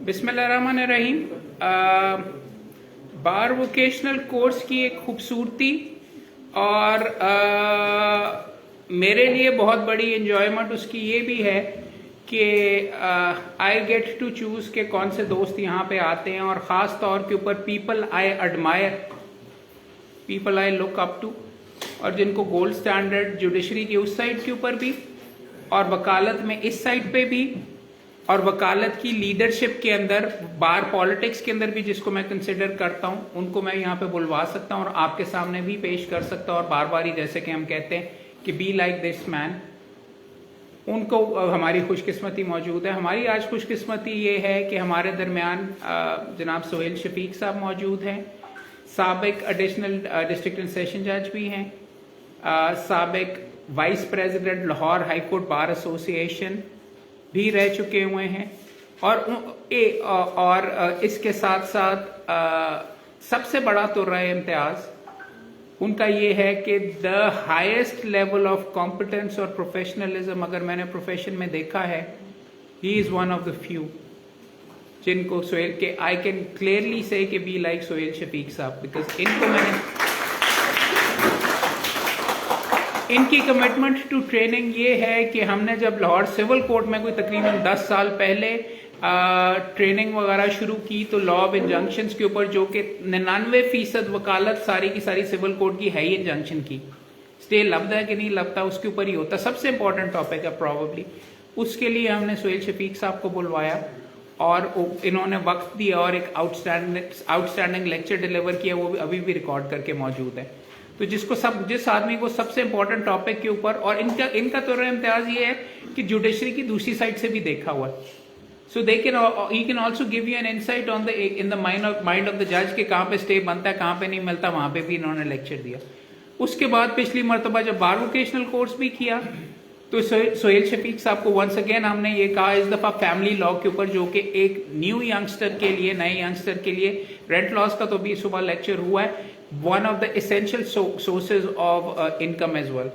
बिस्मिल्लाहिर्रहमानिर्रहीम। बार vocational course की एक खूबसूरती और मेरे लिए बहुत बड़ी इंजॉयमेंट उसकी ये भी है कि आई गेट टू चूज़ के कौन से दोस्त यहाँ पे आते हैं, और ख़ास तौर के ऊपर people I admire, people I look up to, और जिनको गोल्ड स्टैंडर्ड जुडिशरी की उस साइड के ऊपर भी और वकालत में इस साइड पे भी, और वकालत की लीडरशिप के अंदर बार पॉलिटिक्स के अंदर भी जिसको मैं कंसिडर करता हूं, उनको मैं यहाँ पे बुलवा सकता हूं और आपके सामने भी पेश कर सकता हूं। और बार बार ही जैसे कि हम कहते हैं कि बी लाइक दिस मैन, उनको हमारी खुशकिस्मती मौजूद है। हमारी आज खुशकिस्मती ये है कि हमारे दरमियान जनाब सोहेल शफीक साहब मौजूद हैं, साबिक एडिशनल डिस्ट्रिक्ट एंड सेशन जज भी हैं, साबिक vice president Lahore high court bar association भी रह चुके हुए हैं, और इसके साथ साथ सबसे बड़ा तुर्रा इम्तियाज उनका ये है कि the highest level of competence और प्रोफेशनलिज्म अगर मैंने प्रोफेशन में देखा है, he is one of the few जिनको सोहेल के आई कैन क्लियरली से कि बी लाइक सोहेल शफीक साहब, बिकॉज इनको मैंने इनकी कमिटमेंट टू ट्रेनिंग ये है कि हमने जब लाहौर सिविल कोर्ट में कोई तकरीबन 10 साल पहले ट्रेनिंग वगैरह शुरू की, तो लॉ ऑफ इंजंक्शंस के ऊपर, जो कि 99% वकालत सारी की सारी सिविल कोर्ट की है ही इंजंक्शन की, स्टे लगता है कि नहीं लगता उसके ऊपर ही होता, सबसे इंपॉर्टेंट टॉपिक है प्रॉबली। उसके लिए हमने सोहेल शफीक साहब को बुलवाया और इन्होंने वक्त दिया और एक आउटस्टैंडिंग लेक्चर डिलीवर किया, वो अभी भी रिकॉर्ड करके मौजूद है। तो जिस आदमी को सबसे इंपॉर्टेंट टॉपिक के ऊपर, और इनका तो इम्तियाज ये है कि जुडिशरी की दूसरी साइड से भी देखा हुआ, so they can he can also give you an insight on the in the mind of the जज कि कहाँ पे स्टे बनता है, कहाँ पे नहीं मिलता, वहां पे भी इन्होंने लेक्चर दिया। उसके बाद पिछली मरतबा जब बार वोकेशनल कोर्स भी किया, तो सोहेल शफीक साहब को वंस अगेन हमने ये कहा इस दफा फैमिली लॉ के ऊपर, जो कि एक न्यू यंगस्टर के लिए, नए यंगस्टर के लिए, रेंट लॉस का तो भी सुबह लेक्चर हुआ है, one of the essential sources of income as well.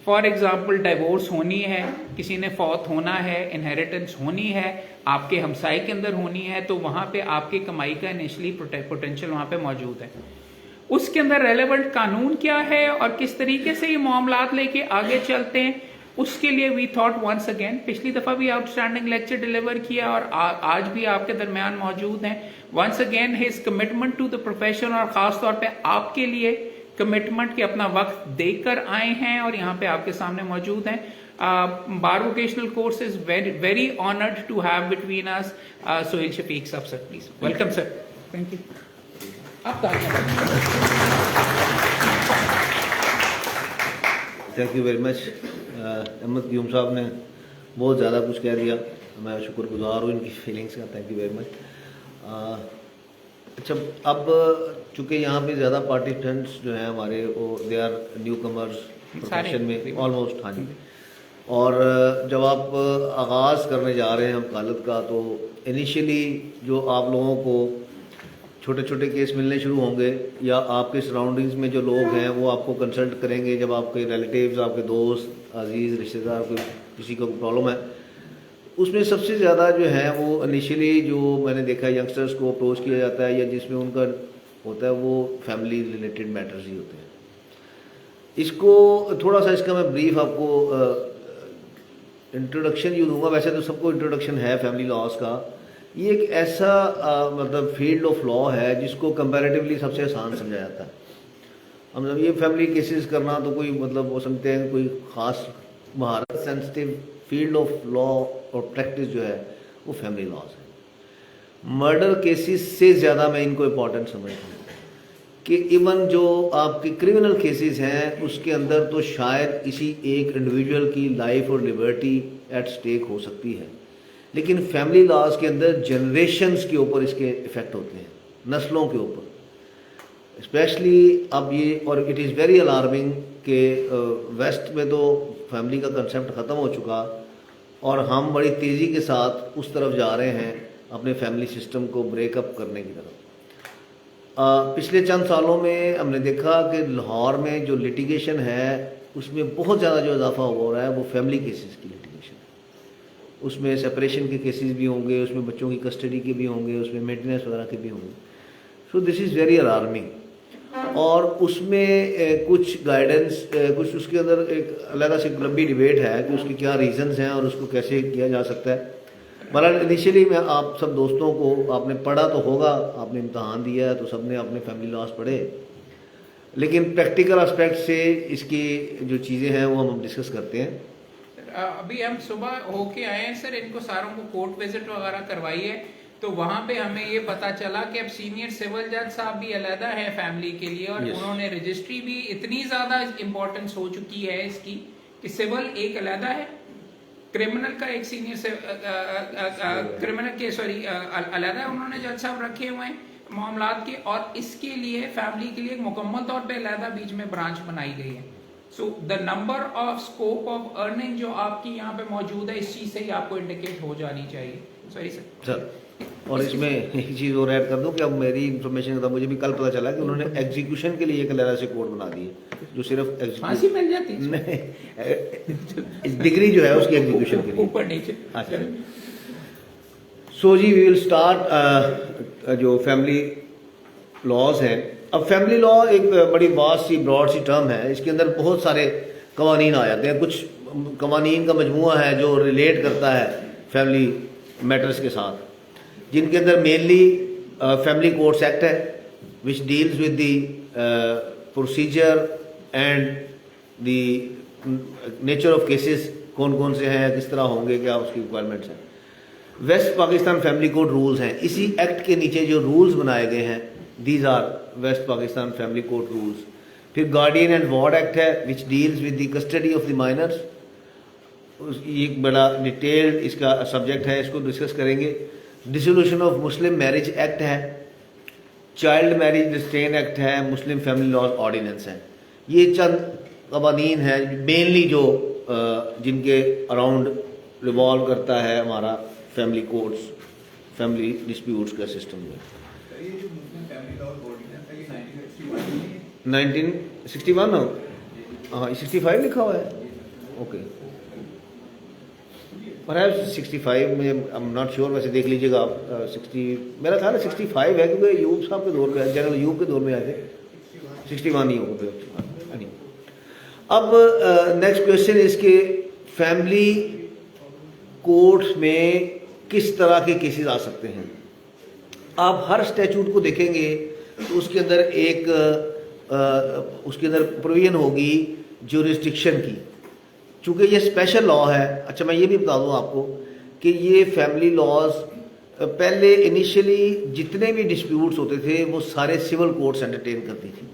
For example divorce होनी है, किसी ने फौत होना है, इनहेरिटेंस होनी है, आपके हमसाई के अंदर होनी है, तो वहां पे आपकी कमाई का इनिशियली पोटेंशियल वहां पे मौजूद है। उसके अंदर रेलेवेंट कानून क्या है और किस तरीके से ये मामलात लेके आगे चलते हैं, उसके लिए वी थॉट वंस अगेन, पिछली दफा भी आउटस्टैंडिंग लेक्चर डिलीवर किया और आज भी आपके दरमियान मौजूद हैं। Once again his commitment to the profession, और खास तौर पे आपके लिए कमिटमेंट कि अपना वक्त देकर आए हैं और यहाँ पे आपके सामने मौजूद हैं। Bar vocational course is very honoured to have between us Sohail Shafique साहब। Sir please welcome sir. Thank you. Thank you very much. Ahmed Qayyum साहब ने बहुत ज़्यादा कुछ कह दिया, मैं शुक्रगुजार हूँ इनकी फीलिंग्स का। Thank you very much. अच्छा, अब चूँकि यहाँ पे ज़्यादा पार्टिसिपेंट्स जो हैं हमारे, वो they are new commerce profession में ऑलमोस्ट। हाँ जी। और जब आप आगाज़ करने जा रहे हैं वकालत का, तो इनिशियली जो आप लोगों को छोटे छोटे केस मिलने शुरू होंगे, या आपके सराउंडिंग्स में जो लोग हैं वो आपको कंसल्ट करेंगे, जब आपके रिलेटिव्स, आपके दोस्त, अजीज़, रिश्तेदार कोई किसी को प्रॉब्लम है, उसमें सबसे ज़्यादा जो है वो इनिशियली जो मैंने देखा है यंगस्टर्स को अप्रोच किया जाता है, या जिसमें उनका होता है वो फैमिली रिलेटेड मैटर्स ही होते हैं। इसको थोड़ा सा इसका मैं ब्रीफ आपको इंट्रोडक्शन यूँ दूँगा। वैसे तो सबको इंट्रोडक्शन है फैमिली लॉज का। ये एक ऐसा मतलब फील्ड ऑफ लॉ है जिसको कंपैरेटिवली सबसे आसान समझा जाता है। मतलब ये फैमिली केसेस करना तो कोई मतलब वो समझते हैं कोई ख़ास महारत, सेंसिटिव फील्ड ऑफ लॉ और प्रैक्टिस जो है वो फैमिली लॉज है। मर्डर केसेस से ज़्यादा मैं इनको इम्पॉर्टेंट समझता हूँ कि इवन जो आपके क्रिमिनल केसेस हैं उसके अंदर तो शायद इसी एक इंडिविजुअल की लाइफ और लिबर्टी एट स्टेक हो सकती है, लेकिन फैमिली लॉज के अंदर जनरेशन्स के ऊपर इसके इफ़ेक्ट होते हैं, नस्लों के ऊपर स्पेशली। अब ये, और इट इज़ वेरी अलार्मिंग कि वेस्ट में तो फैमिली का कंसेप्ट ख़त्म हो चुका और हम बड़ी तेज़ी के साथ उस तरफ जा रहे हैं अपने फैमिली सिस्टम को ब्रेकअप करने की तरफ। पिछले चंद सालों में हमने देखा कि लाहौर में जो लिटिगेशन है उसमें बहुत ज़्यादा जो इजाफा हो रहा है वो फैमिली केसेस की लिटिगेशन है। उसमें सेपरेशन के केसेस भी होंगे, उसमें बच्चों की कस्टडी के भी होंगे, उसमें मेंटेनेंस वगैरह के भी होंगे। So this is very alarming. और उसमें कुछ गाइडेंस, कुछ उसके अंदर एक अलग से लंबी डिबेट है कि उसके क्या रीजंस हैं और उसको कैसे किया जा सकता है। बहरहाल इनिशियली मैं आप सब दोस्तों को, आपने पढ़ा तो होगा, आपने इम्तहान दिया है तो सब ने अपने फैमिली लॉस पढ़े, लेकिन प्रैक्टिकल एस्पेक्ट से इसकी जो चीज़ें हैं वो हम डिस्कस करते हैं। अभी हम सुबह होके आए हैं सर, इनको सारों को कोर्ट विजिट वगैरह करवाई है, तो वहां पे हमें ये पता चला कि अब सीनियर सिविल जज साहब भी अलहदा है फैमिली के लिए, और Yes. उन्होंने रजिस्ट्री भी इतनी ज्यादा इम्पोर्टेंस हो चुकी है इसकी कि सिविल एक अलहदा है, क्रिमिनल का एक सीनियर क्रिमिनल के अलहदा है उन्होंने जज साहब रखे हुए हैं मामलात के, और इसके लिए फैमिली के लिए एक मुकम्मल तौर पे अलहदा बीच में ब्रांच बनाई गई है। So the number of scope of earning जो आपकी यहाँ पे मौजूद है, इस चीज से ही आपको इंडिकेट हो जानी चाहिए। Sorry sir. और इसमें एक चीज़ और ऐड कर दूं कि अब मेरी इन्फॉर्मेशन का मुझे भी कल पता चला कि उन्होंने एग्जीक्यूशन के लिए एक अलग से कोड बना दी है, जो सिर्फ फांसी मिल जाती है नहीं, डिग्री जो है उसकी एग्जीक्यूशन के लिए ऊपर नीचे। अच्छा। सो जी वी विल स्टार्ट जो फैमिली लॉज हैं। अब फैमिली लॉ एक बड़ी वास्ट सी ब्रॉड सी टर्म है, इसके अंदर बहुत सारे कवानीन आ जाते हैं। कुछ कवानीन का मजमूआ है जो रिलेट करता है फैमिली मैटर्स के साथ, जिनके अंदर मेनली फैमिली कोर्ट्स एक्ट है which deals with the procedure and the nature of cases, कौन कौन से हैं, किस तरह होंगे, क्या उसकी रिक्वायरमेंट्स हैं। West Pakistan family code rules हैं, इसी एक्ट के नीचे जो रूल्स बनाए गए हैं these are West Pakistan family code rules. फिर गार्डियन एंड वार्ड एक्ट है which deals with the custody of the minors, ये एक बड़ा डिटेल्ड इसका सब्जेक्ट है, इसको डिस्कस करेंगे। Dissolution of Muslim marriage act है, चाइल्ड मैरिज रिस्ट्रेन एक्ट है, मुस्लिम फैमिली लॉ ऑर्डिनेंस है। ये चंद कवानीन हैं मेनली जो जिनके अराउंड रिवॉल्व करता है हमारा फैमिली कोर्ट्स, फैमिली डिस्प्यूट्स का सिस्टम में। 1961 हो, हाँ 65 लिखा हुआ है, ओके परहैप्स 65 में, आई एम नॉट श्योर, वैसे देख लीजिएगा आप। 60 मेरा ख्याल है 65 है, क्योंकि यूब साहब के दौर में, जनरल यूब के दौर में आए थे, 61 ही होगा। अब नेक्स्ट क्वेश्चन इसके फैमिली कोर्ट में किस तरह के केसेस आ सकते हैं। आप हर स्टैट्यूट को देखेंगे तो उसके अंदर एक उसके अंदर प्रोविजन होगी ज्यूरिसडिक्शन की, चूँकि ये स्पेशल लॉ है। अच्छा, मैं ये भी बता दूं आपको कि ये फैमिली लॉज पहले इनिशियली जितने भी डिस्प्यूट्स होते थे वो सारे सिविल कोर्ट्स एंटरटेन करती थी।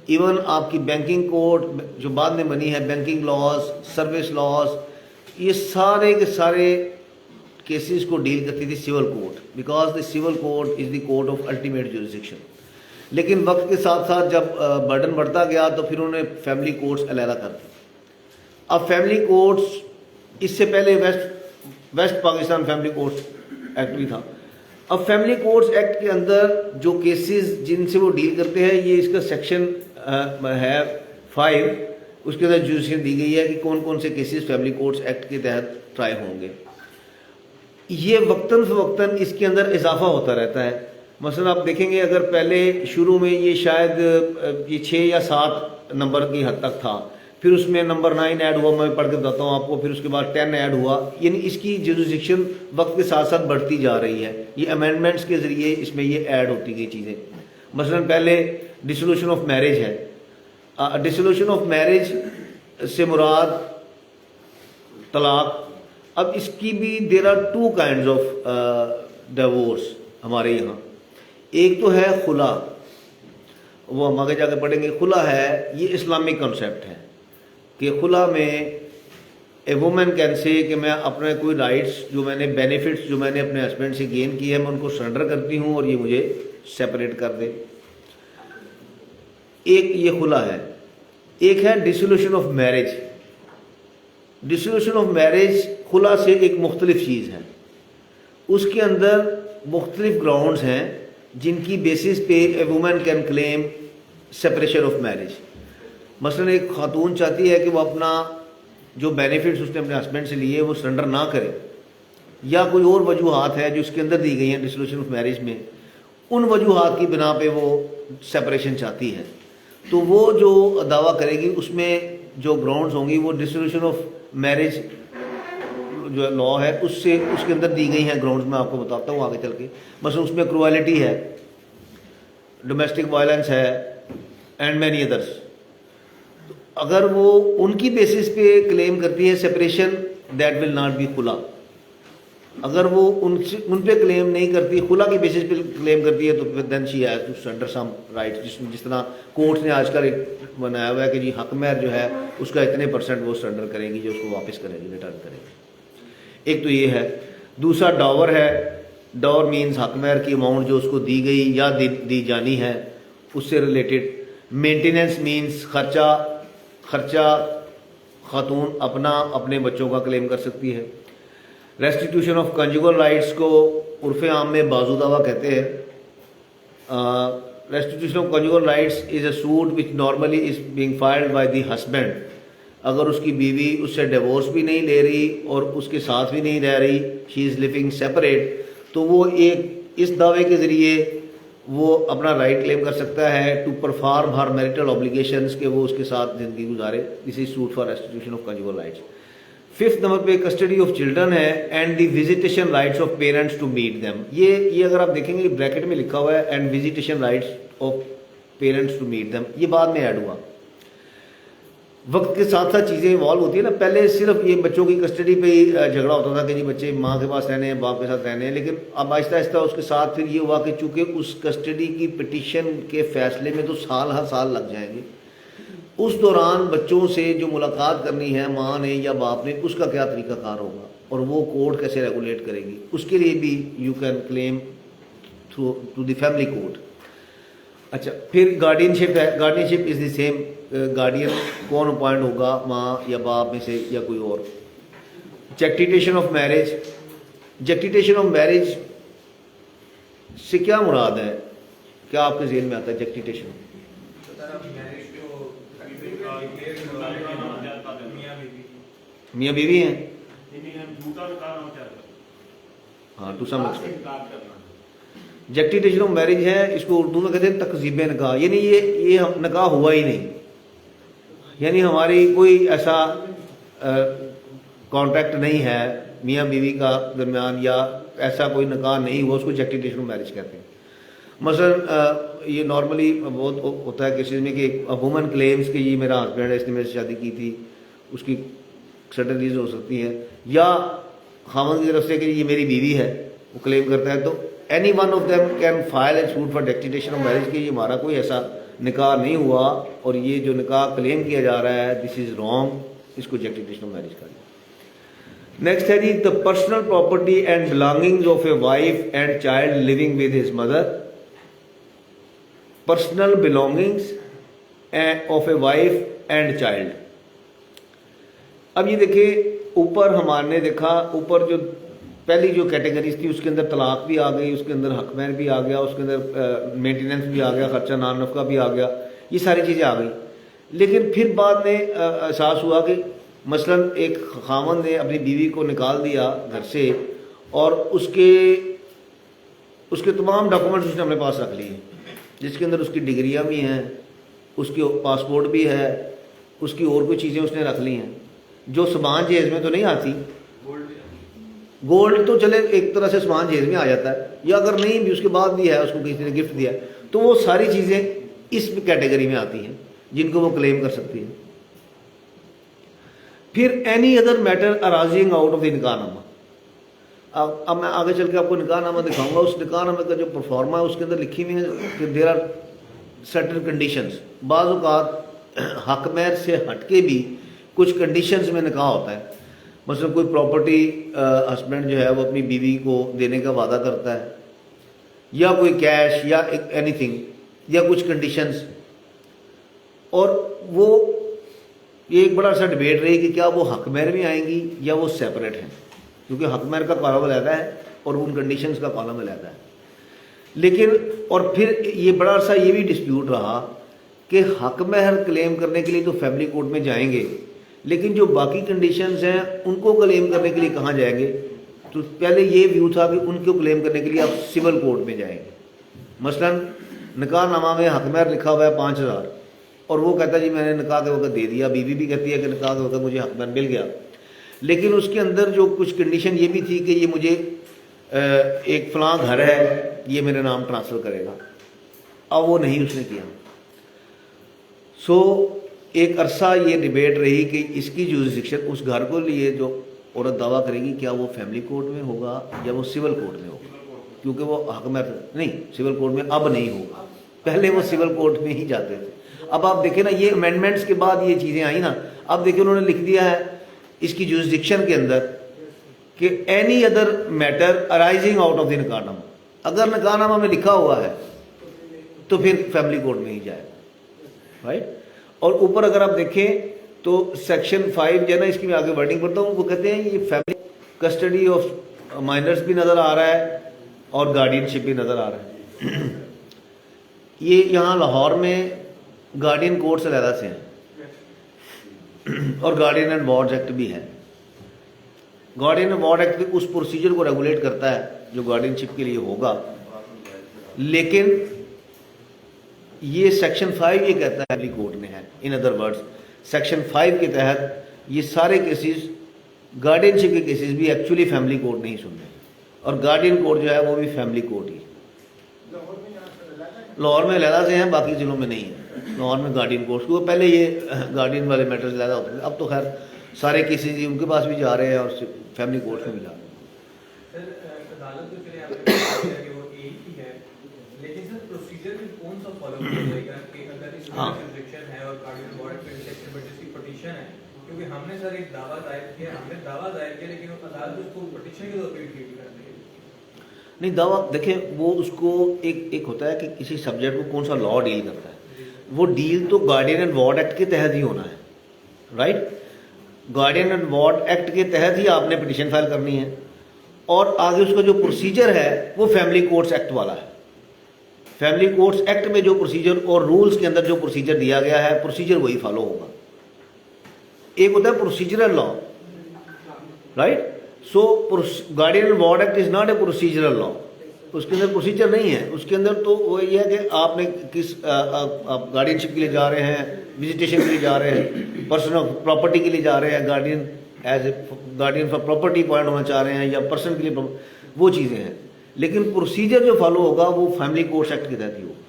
इवन आपकी बैंकिंग कोर्ट जो बाद में बनी है, बैंकिंग लॉज, सर्विस लॉज, ये सारे के सारे केसेस को डील करती थी civil court, because the civil court is the court of ultimate jurisdiction. लेकिन वक्त के साथ साथ जब बर्डन बढ़ता गया तो फिर उन्होंने फैमिली कोर्ट्स अलहदा कर दी। अब फैमिली कोर्ट्स, इससे पहले West Pakistan family courts act भी था। अब फैमिली कोर्ट्स एक्ट के अंदर जो केसेस जिनसे वो डील करते हैं, ये इसका सेक्शन है 5, उसके अंदर जुडिशन दी गई है कि कौन कौन से केसेस फैमिली कोर्ट्स एक्ट के तहत ट्राई होंगे। ये वक्तन फवक्तन इसके अंदर इजाफा होता रहता है। मसलन आप देखेंगे, अगर पहले शुरू में ये शायद ये 6 या 7 नंबर की हद तक था, फिर उसमें नंबर 9 ऐड हुआ, मैं पढ़ के बताता हूँ आपको, फिर उसके बाद 10 ऐड हुआ, यानी इसकी जुरिसडिक्शन वक्त के साथ साथ बढ़ती जा रही है। ये अमेंडमेंट्स के ज़रिए इसमें ये ऐड होती गई चीज़ें। मसलन पहले डिसोल्यूशन ऑफ मैरिज है, डिसोल्यूशन ऑफ मैरिज से मुराद तलाक। अब इसकी भी there are 2 kinds of divorce हमारे यहाँ। एक तो है खुला, वो हम आगे जाके पढ़ेंगे। खुला है, ये इस्लामिक कॉन्सेप्ट है कि खुला में ए वुमेन कैन से कि मैं अपने कोई राइट्स जो मैंने, बेनिफिट्स जो मैंने अपने हस्बैंड से गेन किए हैं, मैं उनको सरेंडर करती हूँ और ये मुझे सेपरेट कर दे। एक ये खुला है। एक है dissolution of marriage. Dissolution of marriage खुला से एक मुख्तलिफ चीज़ है। उसके अंदर मुख्तलिफ ग्राउंड्स हैं जिनकी बेसिस पे a women can claim separation of marriage. मसलन एक खातून चाहती है कि वो अपना जो बेनिफिट्स उसने अपने हस्बैंड से लिए वो सरेंडर ना करे, या कोई और वजूहात है जो उसके अंदर दी गई हैं डिसोल्यूशन ऑफ मैरिज में, उन वजूहात की बिना पे वो सेपरेशन चाहती है, तो वो जो दावा करेगी उसमें जो ग्राउंड्स होंगी वो डिसोल्यूशन ऑफ मैरिज जो लॉ है उससे उसके अंदर दी गई हैं ग्राउंड्स। मैं आपको बताता हूँ आगे चल के। मसलन उसमें क्रुएलिटी है, डोमेस्टिक वायलेंस है एंड मैनी अदर्स। अगर वो उनकी बेसिस पे क्लेम करती है separation, that will not be खुला। अगर वो उन पे क्लेम नहीं करती, खुला की बेसिस पे क्लेम करती है, तो then she has to surrender some right. जिस तरह कोर्ट ने आजकल एक बनाया हुआ है कि जी हक महर जो है उसका इतने % वो सरेंडर करेगी, जो उसको वापस करेगी, रिटर्न करेगी। एक तो ये है। दूसरा डॉवर है। डॉवर मीन्स हक महर की अमाउंट जो उसको दी गई या दी जानी है उससे रिलेटेड। मेंटेनेंस मीन्स खर्चा खातून अपने बच्चों का क्लेम कर सकती है। रेस्टिट्यूशन ऑफ कंजुगल राइट्स को उर्फ आम में बाजू दावा कहते हैं। Restitution of conjugal rights is a suit which normally is being filed by the husband. अगर उसकी बीवी उससे डिवोर्स भी नहीं ले रही और उसके साथ भी नहीं रह रही, शी इज़ लिविंग सेपरेट, तो वो एक इस दावे के ज़रिए वो अपना राइट क्लेम कर सकता है to perform her marital obligations के वो उसके साथ ज़िंदगी गुजारे। This is suit for restitution of conjugal rights. 5th number पे कस्टडी ऑफ चिल्ड्रन है and the visitation rights of parents to meet them. ये अगर आप देखेंगे ब्रैकेट में लिखा हुआ है and visitation rights of parents to meet them, ये बाद में ऐड हुआ। वक्त के साथ साथ चीज़ें इवॉल्व होती है ना। पहले सिर्फ ये बच्चों की कस्टडी पे ही झगड़ा होता था कि जी बच्चे माँ के पास रहने हैं, बाप के साथ रहने हैं, लेकिन अब आहिस्ता आहिस्ता उसके साथ फिर ये हुआ कि चूंकि उस कस्टडी की पिटीशन के फैसले में तो हर साल लग जाएंगे, उस दौरान बच्चों से जो मुलाकात करनी है माँ ने या बाप ने, उसका क्या तरीकाकार होगा और वो कोर्ट कैसे रेगुलेट करेगी, उसके लिए भी you can claim through to the family court. अच्छा, फिर गार्डियनशिप है। Guardianship is the same. Guardian कौन अपॉइंट होगा, माँ या बाप में से या कोई और। Jactitation of marriage. Jactitation of marriage से क्या मुराद है, क्या आपके जेहन में आता है जैक्टिटेशन? मियाँ बीवी हैं, हाँ, to some extent. Jactitation of marriage है, इसको उर्दू में कहते हैं तकजीब निकाह, यानी ये निकाह हुआ ही नहीं, यानी हमारी कोई ऐसा कॉन्ट्रैक्ट नहीं है मियाँ बीवी का दरमियान, या ऐसा कोई निकाह नहीं हुआ, उसको जैक्टिटेशन ऑफ मैरिज कहते हैं। मसलन ये नॉर्मली बहुत होता है केसेस में कि वुमन क्लेम्स कि ये मेरा हस्बैंड है, इसने मेरे से शादी की थी, उसकी सर्टेन रीजन हो सकती है, या खामन की तरफ से कि ये मेरी बीवी है, वो क्लेम करता है, तो any one of them can file a suit for jactitation of marriage कि ये हमारा कोई ऐसा निकाह नहीं हुआ और ये जो निकाह क्लेम किया जा रहा है दिस इज रॉन्ग, इसको जैक्टिटेशन ऑफ मैरिज का। नेक्स्ट है जी the personal property and belongings of a wife and child living with his mother. Personal belongings of a wife and child. अब ये देखिए, ऊपर हमारे देखा, ऊपर जो पहली जो कैटेगरीज थी उसके अंदर तलाक भी आ गई, उसके अंदर हक महर भी आ गया, उसके अंदर मेंटेनेंस भी आ गया, खर्चा नान नफका भी आ गया, ये सारी चीज़ें आ गई। लेकिन फिर बाद में एहसास हुआ कि मसलन एक खामन ने अपनी बीवी को निकाल दिया घर से और उसके तमाम डॉक्यूमेंट्स उसने अपने पास रख लिए, जिसके अंदर उसकी डिग्रियां भी हैं, उसकी पासपोर्ट भी है, उसकी और कोई चीज़ें उसने रख ली हैं जो सामान जहेज में तो नहीं आती। गोल्ड तो चले एक तरह से सामान जेज में आ जाता है, या अगर नहीं भी उसके बाद भी है, उसको किसी ने गिफ्ट दिया, तो वो सारी चीज़ें इस कैटेगरी में आती हैं जिनको वो क्लेम कर सकती है। फिर any other matter arising out of the nikahnama. अब मैं आगे चल के आपको निकाहनामा दिखाऊंगा। उस निकाहनामे का जो परफॉर्मा है उसके अंदर लिखी हुई है कि देयर आर सर्टेन कंडीशंस। बाज़ औक़ात हक महर से हटके भी कुछ कंडीशंस में निकाह होता है। मसलन कोई प्रॉपर्टी हस्बैंड जो है वो अपनी बीवी को देने का वादा करता है, या कोई कैश या एनीथिंग, या कुछ कंडीशंस, और वो ये एक बड़ा सा डिबेट रही कि क्या वो हक महर में आएंगी या वो सेपरेट हैं, क्योंकि हक महर का कॉलम अलग है और उन कंडीशंस का कॉलम अलग है। लेकिन और फिर ये बड़ा सा ये भी डिस्प्यूट रहा कि हक महर क्लेम करने के लिए तो फैमिली कोर्ट में जाएंगे, लेकिन जो बाकी कंडीशंस हैं उनको क्लेम करने के लिए कहाँ जाएंगे, तो पहले ये व्यू था कि उनको क्लेम करने के लिए आप सिविल कोर्ट में जाएंगे। मसलन निकाहनामा में हकमहर लिखा हुआ है 5,000 और वो कहता है जी मैंने निकाह के वक्त दे दिया, बीवी भी कहती है कि निकाह के वक्त मुझे हकमहर मिल गया, लेकिन उसके अंदर जो कुछ कंडीशन ये भी थी कि ये मुझे एक फलां घर है ये मेरे नाम ट्रांसफ़र करेगा, अब वो नहीं उसने किया। सो एक अरसा ये डिबेट रही कि इसकी जुरिस्डिक्शन उस घर को लिए जो औरत दावा करेगी क्या वो फैमिली कोर्ट में होगा या वो सिविल कोर्ट में होगा, क्योंकि वो हकमहर नहीं सिविल कोर्ट में अब नहीं होगा, पहले वो सिविल कोर्ट में ही जाते थे। अब आप देखें ना, ये अमेंडमेंट्स के बाद ये चीज़ें आई ना, अब देखिए उन्होंने लिख दिया है इसकी जुरिस्डिक्शन के अंदर कि any other matter arising out of the nikahnama, अगर निकाहनामा में लिखा हुआ है तो फिर फैमिली कोर्ट में ही जाएगा, राइट। और ऊपर अगर आप देखें तो सेक्शन 5 जो है ना, इसकी मैं आगे वर्डिंग पढ़ता हूँ, वो कहते हैं ये फैमिली कस्टडी ऑफ माइनर्स भी नज़र आ रहा है और गार्डियनशिप भी नज़र आ रहा है। ये यहाँ लाहौर में गार्डियन कोर्ट्स अलहदा से हैं और गार्डियन एंड वार्ड्स एक्ट भी है। गार्डियन एंड वार्ड एक्ट उस प्रोसीजर को रेगुलेट करता है जो गार्डियनशिप के लिए होगा, लेकिन ये सेक्शन 5 ये कहता है फैमिली कोर्ट में है। इन अदर वर्ड्स सेक्शन 5 के तहत ये सारे केसेस, गार्डियनशिप के केसेस भी एक्चुअली फैमिली कोर्ट नहीं सुन रहे, और गार्डियन कोर्ट जो है वो भी फैमिली कोर्ट ही। लाहौर में अलहदा से हैं, बाकी जिलों में नहीं है। लाहौर में गार्डियन कोर्ट, क्योंकि पहले ये गार्डियन वाले मैटर्स अलहदा होते थे, अब तो खैर सारे केसेस उनके पास भी जा रहे हैं और फैमिली कोर्ट में भी जा रहे हैं। अदालत तो चले आपने कहा कि वो एक ही है, लेकिन सर प्रोसीजर में कौन सा फॉलो किया जाएगा कि अगर इसमें रिस्ट्रिक्शन है और गार्डियन वार्ड के सेक्शन पर जिसकी पिटीशन है, क्योंकि हमने सर एक दावा दायर किया लेकिन अदालत उसको पिटीशन के तौर पे ट्रीट कर रही है। नहीं, दावा देखें वो उसको एक होता है कि किसी सब्जेक्ट को कौन सा लॉ डील करता है, वो डील तो गार्डियन एंड वार्ड एक्ट के तहत ही होना है, right. Guardian and ward act के तहत ही आपने पिटीशन फाइल करनी है, और आगे उसका जो प्रोसीजर है वो फैमिली कोर्ट्स एक्ट वाला है। फैमिली कोर्ट्स एक्ट में जो प्रोसीजर और रूल्स के अंदर जो प्रोसीजर दिया गया है, प्रोसीजर वही फॉलो होगा। एक होता है procedural law, right. So guardian and ward act is not a procedural law, उसके अंदर प्रोसीजर नहीं है। उसके अंदर तो वो ये है कि आपने किस आप गार्डियनशिप के लिए जा रहे हैं, विजिटेशन के लिए जा रहे हैं, पर्सन ऑफ प्रॉपर्टी के लिए जा रहे हैं, guardian as a guardian for property point होना चाह रहे हैं, या पर्सन के लिए, वो चीज़ें हैं। लेकिन प्रोसीजर जो फॉलो होगा वो फैमिली कोर्ट्स एक्ट के तहत ही होगा।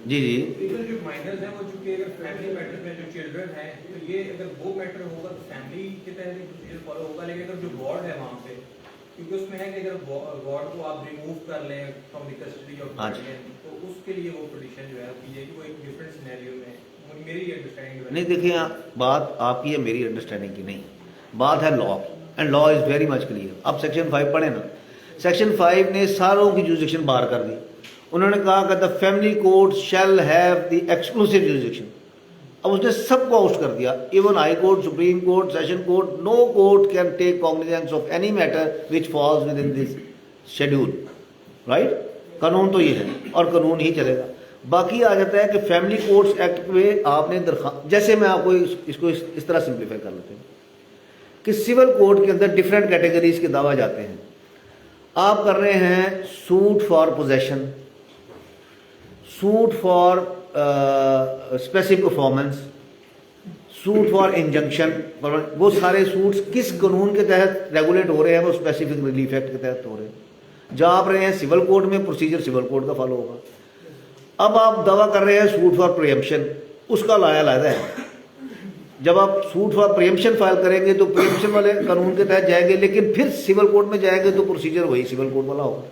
जी जी, जो माइनर्स हैं वो चूंकि अगर फैमिली मैटर्स में जो चिल्ड्रन हैं, तो ये अगर वो मैटर होगा तो फैमिली के तहत ही प्रोसीजर फॉलो होगा। लेकिन अगर जो वार्ड है वहाँ पे, क्योंकि उसमें है कि अगर वार्ड को आप रिमूव कर लें from the custody of guardian, तो उसके लिए वो पिटीशन जो है की जाएगी, वो एक डिफरेंट सिनेरियो में। मेरी अंडरस्टैंडिंग नहीं, देखिए बात आपकी है, मेरी अंडरस्टैंडिंग की नहीं, बात है law, and law is very much clear. अब सेक्शन 5 पढ़े ना, सेक्शन 5 ने सारों की जुरिस्डिक्शन बाहर कर दी। उन्होंने कहा कि the family court shall have the exclusive jurisdiction. अब उसने सबको आउट कर दिया, even high court, supreme court, session court, no court can take cognizance of any matter which falls within this schedule, right. कानून तो ये है और कानून ही चलेगा। बाकी आ जाता है कि फैमिली कोर्ट्स एक्ट में आपने दरखास्त, जैसे मैं आपको इसको इस तरह सिंप्लीफाई कर लेते हैं कि सिविल कोर्ट के अंदर डिफरेंट कैटेगरीज के दावा जाते हैं। आप कर रहे हैं suit for possession, suit for specific performance, suit for injunction, वो सारे सूट्स किस कानून के तहत रेगुलेट हो रहे हैं, वो स्पेसिफिक रिलीफ एक्ट के तहत हो रहे हैं। जहाँ आप रहे हैं सिविल कोर्ट में, प्रोसीजर सिविल कोर्ट का फॉलो होगा। अब आप दावा कर रहे हैं सूट फॉर प्रियम्पशन, उसका लाया लायदा है। जब आप सूट फॉर प्रियम्पशन फाइल करेंगे तो प्रियम्पशन वाले कानून के तहत जाएंगे, लेकिन फिर सिविल कोर्ट में जाएंगे तो प्रोसीजर वही सिविल कोर्ट वाला होगा।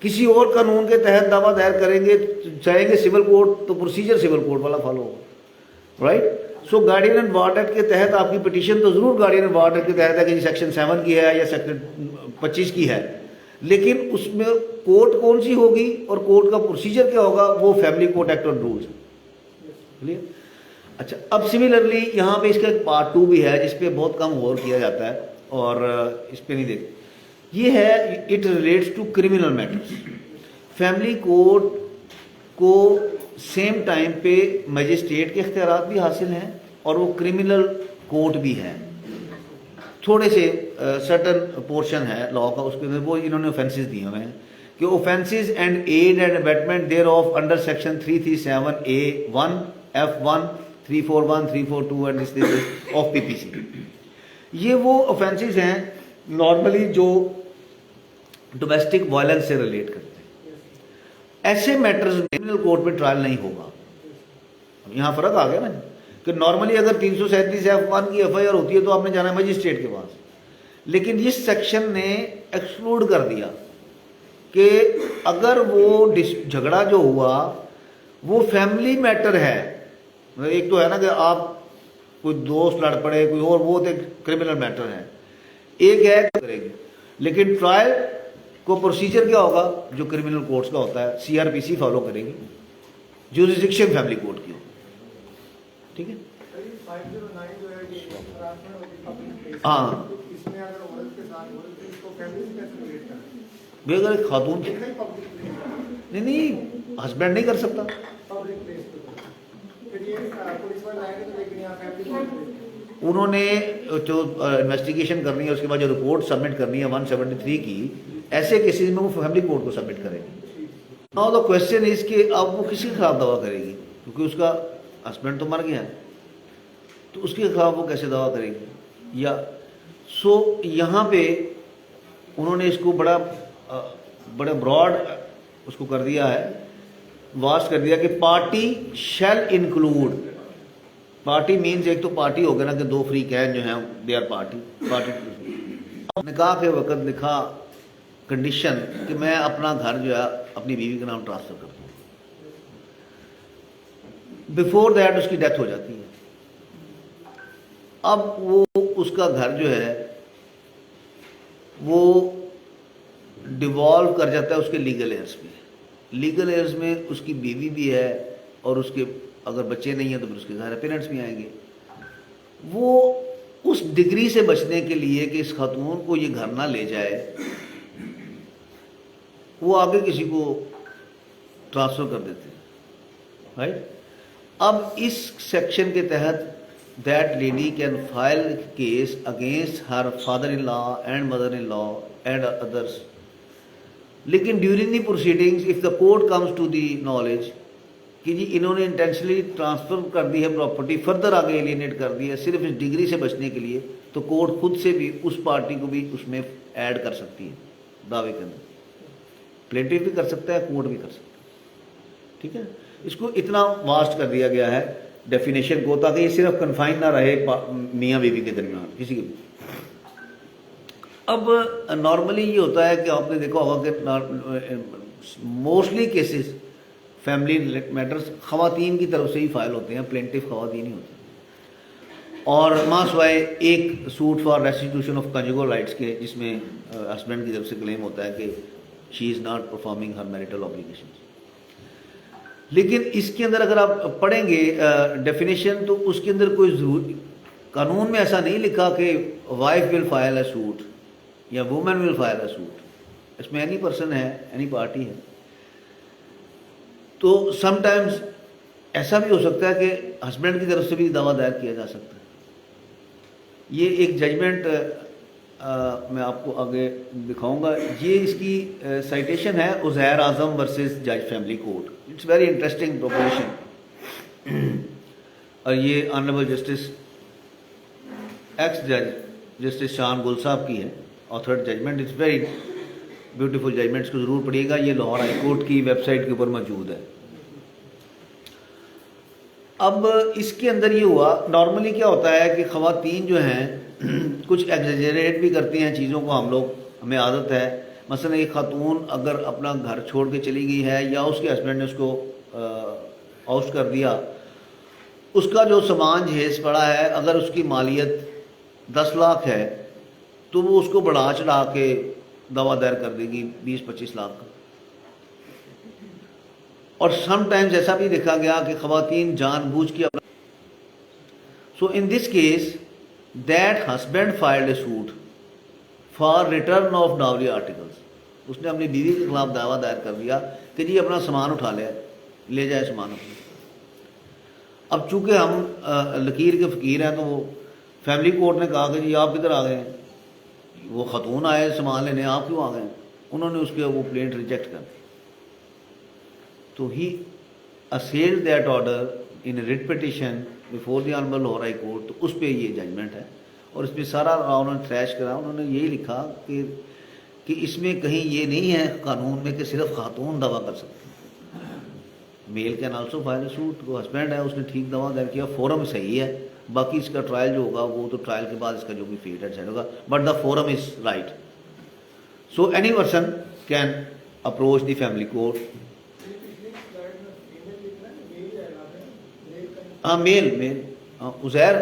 किसी और कानून के तहत दावा दायर करेंगे, जाएंगे सिविल कोर्ट, तो प्रोसीजर सिविल कोर्ट वाला फॉलो होगा, right. So guardian and ward act के तहत आपकी पिटीशन तो जरूर गार्डियन एंड वार्ड एक्ट के तहत है कि सेक्शन 7 की है या सेक्शन 25 की है, लेकिन उसमें कोर्ट कौन सी होगी और कोर्ट का प्रोसीजर क्या होगा, वो फैमिली कोर्ट एक्ट और रूल्स। क्लियर। अच्छा, अब सिमिलरली यहाँ पे इसका एक पार्ट 2 भी है जिस पे बहुत कम गौर किया जाता है और इस पे नहीं देख, ये है it relates to criminal matters. Family court को सेम टाइम पे मजिस्ट्रेट के इख्तियारात भी हासिल हैं और वो क्रिमिनल कोड भी है, थोड़े से सर्टन पोर्शन है लॉ का, उसके अंदर वो इन्होंने ऑफेंसेस दिए हुए हैं कि offences and aid and abetment thereof under section 337A1 F1 341 342 and this of PPC। ये वो ऑफेंसेस हैं नॉर्मली जो डोमेस्टिक वायलेंस से रिलेट करते हैं। ऐसे मैटर्स क्रिमिनल कोर्ट में ट्रायल नहीं होगा। यहाँ फर्क आ गया ना कि नॉर्मली अगर 337F1 की FIR होती है तो आपने जाना है मजिस्ट्रेट के पास, लेकिन इस सेक्शन ने एक्सक्लूड कर दिया कि अगर वो झगड़ा जो हुआ वो फैमिली मैटर है, एक तो है ना कि आप कोई दोस्त लड़ पड़े कोई और, वो तो क्रिमिनल मैटर है, एक है करेगी, लेकिन ट्रायल को प्रोसीजर क्या होगा जो क्रिमिनल कोर्ट्स का होता है, CRPC फॉलो करेगी, जुरिस्डिक्शन फैमिली कोर्ट की होगी, ठीक है। हाँ भाई अगर एक खातून नहीं हस्बैंड नहीं कर सकता, उन्होंने जो इन्वेस्टिगेशन करनी है उसके बाद जो रिपोर्ट सबमिट करनी है 173 की, ऐसे केसेस में वो फैमिली कोर्ट को सबमिट करेगी। नाउ द क्वेश्चन इज कि अब वो किसी के खिलाफ दावा करेगी, क्योंकि उसका हस्बैंड तो मर गया है, तो उसके खिलाफ वो कैसे दावा करेगी। या सो यहाँ पे उन्होंने इसको बड़ा ब्रॉड उसको कर दिया है, वास्ट कर दिया कि party shall include, party means एक तो पार्टी हो गया ना कि दो फ्री कैन जो हैं दे आर पार्टी। निकाह के वक्त लिखा कंडीशन कि मैं अपना घर जो है अपनी बीवी के नाम ट्रांसफर करता हूँ, बिफोर दैट उसकी डेथ हो जाती है। अब वो उसका घर जो है वो डिवॉल्व कर जाता है उसके लीगल एयर्स में। लीगल एयर्स में उसकी बीवी भी है और उसके अगर बच्चे नहीं हैं तो फिर उसके घर पेरेंट्स भी आएंगे। वो उस डिग्री से बचने के लिए कि इस खातून को ये घर ना ले जाए, वो आगे किसी को ट्रांसफर कर देते हैं, राइट। अब इस सेक्शन के तहत that lady can file case against her father in law and mother in law and others, लेकिन during the proceedings if the court comes to the knowledge कि जी इन्होंने इंटेंशनली ट्रांसफर कर दी है प्रॉपर्टी, फर्दर आगे एलिनेट कर दी है सिर्फ इस डिग्री से बचने के लिए, तो कोर्ट खुद से भी उस पार्टी को भी उसमें ऐड कर सकती है दावे के अंदर। प्लेंटिफ भी कर सकता है, कोर्ट भी कर सकता है, ठीक है। इसको इतना वास्ट कर दिया गया है डेफिनेशन को, ताकि ये सिर्फ कन्फाइन ना रहे मियाँ बीवी के दरमियान किसी के भी। अब नॉर्मली ये होता है कि आपने देखा होगा कि मोस्टली केसेस फैमिली मैटर्स खवातीन की तरफ से ही फाइल होते हैं, प्लेंटिफ खवातीन ही होते हैं। और मासवाए एक suit for restitution of conjugal rights के, जिसमें हस्बैंड की तरफ से क्लेम होता है कि she is not performing her marital obligation. लेकिन इसके अंदर अगर आप पढ़ेंगे डेफिनेशन तो उसके अंदर कोई जरूर कानून में ऐसा नहीं लिखा कि wife will file a suit या women will file a suit. इसमें एनी पर्सन है, एनी पार्टी है। तो समटाइम्स ऐसा भी हो सकता है कि हस्बैंड की तरफ से भी दावा दायर किया जा सकता है। ये एक जजमेंट मैं आपको आगे दिखाऊंगा। ये इसकी साइटेशन है उज़ैर आज़म वर्सेस जज family court. It's very interesting proposition. और ये ऑनरेबल जस्टिस एक्स जज जस्टिस शान गुल साहब की है authored judgment. It's very beautiful judgments को ज़रूर पढ़िएगा। ये लाहौर हाई कोर्ट की वेबसाइट के ऊपर मौजूद है। अब इसके अंदर ये हुआ, नॉर्मली क्या होता है कि ख़वातीन जो हैं कुछ एग्जेजरेट भी करती हैं चीज़ों को। हमें आदत है, मसलन एक खातून अगर अपना घर छोड़ के चली गई है या उसके हस्बैंड ने उसको आउट कर दिया, उसका जो सामान जहेज पड़ा है, अगर उसकी मालियत 10 लाख है तो वो उसको बढ़ा चढ़ा के दावा दायर कर देगी 20-25 लाख का। और समटाइम्स ऐसा भी देखा गया कि ख़वातीन जानबूझ के अपना, so in this case that husband filed a suit for return of dowry articles. उसने अपनी बीवी के खिलाफ दावा दायर कर दिया कि जी अपना सामान उठा ले जाए सामान अपना। अब चूंकि हम लकीर के फ़कीर हैं तो वो फैमिली कोर्ट ने कहा कि जी आप किधर आ गए हैं, वो खतून आए सामान लेने, आप क्यों आ गए? उन्होंने उसके वो प्लेंट रिजेक्ट कर दी। तो he assailed that order in writ petition before the honourable Lahore high court. तो उस पर ये जजमेंट है और इसमें सारा उन्होंने ट्रैश करा। उन्होंने यही लिखा कि इसमें कहीं ये नहीं है कानून में कि सिर्फ खातून दावा कर सकते हैं, mail can also file suit. वो हस्बैंड है उसने ठीक दावा दायर किया, फोरम सही है, बाकी इसका ट्रायल जो होगा वो तो ट्रायल के बाद इसका जो भी फेट डिसाइड होगा, but the forum is right. So any person can approach the family court. हाँ मेल उजैर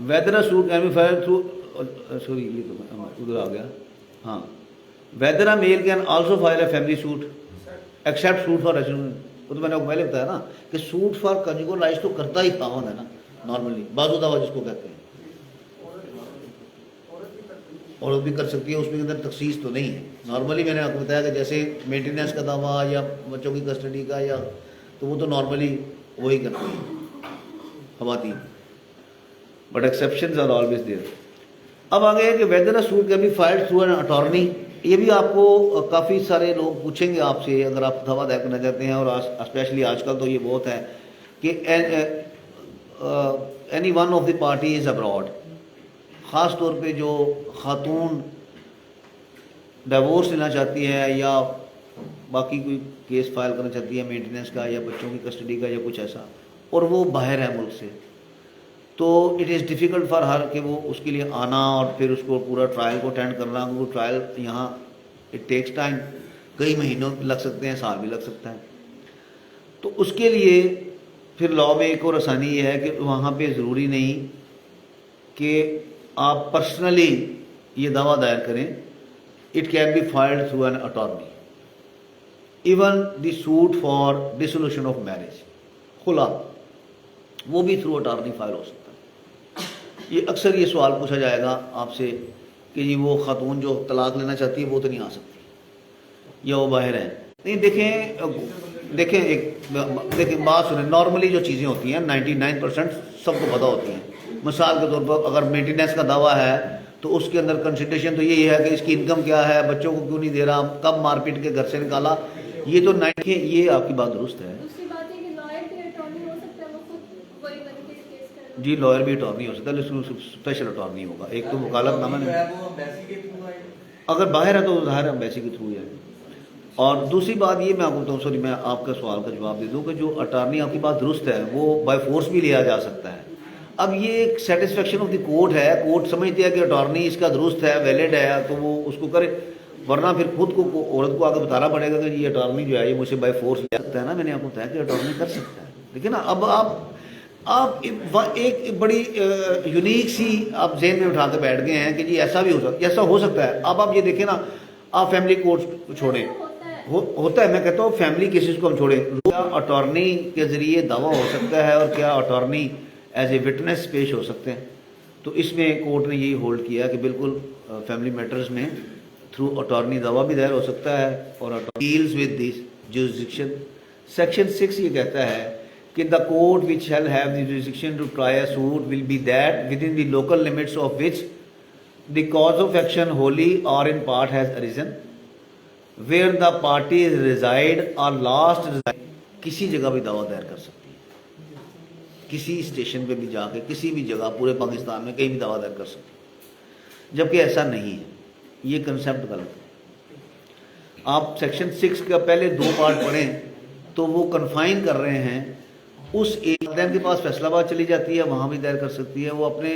whether suit can be filed through, sorry ये तो उधर आ गया। हाँ, whether a male can also file a family suit except suit for resident. वो तो मैंने आपको पहले बताया ना कि सूट फॉर कंजुगल राइट्स तो करता ही खावन है ना नॉर्मली, बाजू दावा जिसको कहते हैं। औरत भी कर सकती है, उसमें अंदर तखसीस तो नहीं है। नॉर्मली मैंने आपको बताया कि जैसे मेंटेनेंस का दावा या बच्चों की कस्टडी का या तो वो तो नॉर्मली वही करती है खवातीन, but exceptions are always there. अब आगे है कि whether a suit can be filed through an attorney. ये भी आपको काफ़ी सारे लोग पूछेंगे आपसे अगर आप दावा दायर करना चाहते हैं, और स्पेशली आजकल तो ये बहुत है कि any one of the party is abroad. ख़ास तौर पे जो खातून डिवोर्स लेना चाहती है या बाकी कोई केस फाइल करना चाहती है मेंटेनेंस का या बच्चों की कस्टडी का या कुछ ऐसा, और वो बाहर है मुल्क से, तो it is difficult for her कि वो उसके लिए आना और फिर उसको पूरा ट्रायल को अटेंड करना। वो ट्रायल यहाँ इट टेक्स टाइम, कई महीनों लग सकते हैं, साल भी लग सकता है। तो उसके लिए फिर लॉ में एक और आसानी ये है कि वहाँ पे ज़रूरी नहीं कि आप पर्सनली ये दावा दायर करें, it can be filed through an attorney. Even the suit for dissolution of marriage, खुला, वो भी थ्रू अटॉर्नी फाइल हो सकता है। ये अक्सर ये सवाल पूछा जाएगा आपसे कि जी वो खातून जो तलाक लेना चाहती है वो तो नहीं आ सकती या वो बाहर है। नहीं, देखें बात सुने, नॉर्मली जो चीज़ें होती हैं 99% सबको पता होती हैं। मिसाल के तौर पर अगर मेंटेनेंस का दावा है तो उसके अंदर कंसिडरेशन तो यही है कि इसकी इनकम क्या है, बच्चों को क्यों नहीं दे रहा, कब मारपीट के घर से निकाला, ये तो ये आपकी बात दुरुस्त है। जी लॉयर भी अटॉर्नी हो सकता है, लेकिन स्पेशल अटॉर्नी होगा। एक तो वकालतनामा में अगर बाहर है तो ज़ाहिर एम्बेसी के थ्रू है। और दूसरी बात ये मैं आपको बताऊँ, सॉरी मैं आपका सवाल का जवाब दे दूँ कि जो अटॉर्नी, आपकी बात दुरुस्त है, वो बाय फोर्स भी लिया जा सकता है। अब ये एक सेटिस्फेक्शन ऑफ द कोर्ट है, कोर्ट समझती है कि अटॉर्नी इसका दुरुस्त है, वैलिड है, तो वो उसको करे, वरना फिर खुद को औरत को आगे बताना पड़ेगा कि ये अटॉर्नी जो है ये मुझे बाय फोर्स ले सकता है ना। मैंने आपको बताया कि अटॉर्नी कर सकता है। देखिए ना, अब आप एक बड़ी यूनिक सी आप जेहन में उठा के बैठ गए हैं कि जी ऐसा भी ऐसा हो सकता है। अब आप ये देखें ना, आप फैमिली कोर्ट छोड़ें, होता है, मैं कहता हूँ फैमिली केसेस को हम छोड़ें, क्या अटॉर्नी के ज़रिए दावा हो सकता है और क्या अटॉर्नी एज ए विटनेस पेश हो सकते हैं। तो इसमें कोर्ट ने यही होल्ड किया कि बिल्कुल फैमिली मैटर्स में थ्रू अटॉर्नी दावा भी दायर हो सकता है। और deals with this jurisdiction, section 6 ये कहता है कि the court which shall have the jurisdiction to try a suit will be that within the local limits of which the cause of action wholly or in part has arisen where the parties reside or last resided. किसी जगह भी दावा दायर कर सकती है, किसी station पे भी जाके, किसी भी जगह पूरे पाकिस्तान में कहीं भी दावा दायर कर सकती है, जबकि ऐसा नहीं है। ये कंसेप्ट गलत है। आप सेक्शन 6 का पहले 2 पार्ट पढ़ें तो वो कन्फाइन कर रहे हैं उस एक के पास फैसलाबाद चली जाती है, वहाँ भी दायर कर सकती है, वो अपने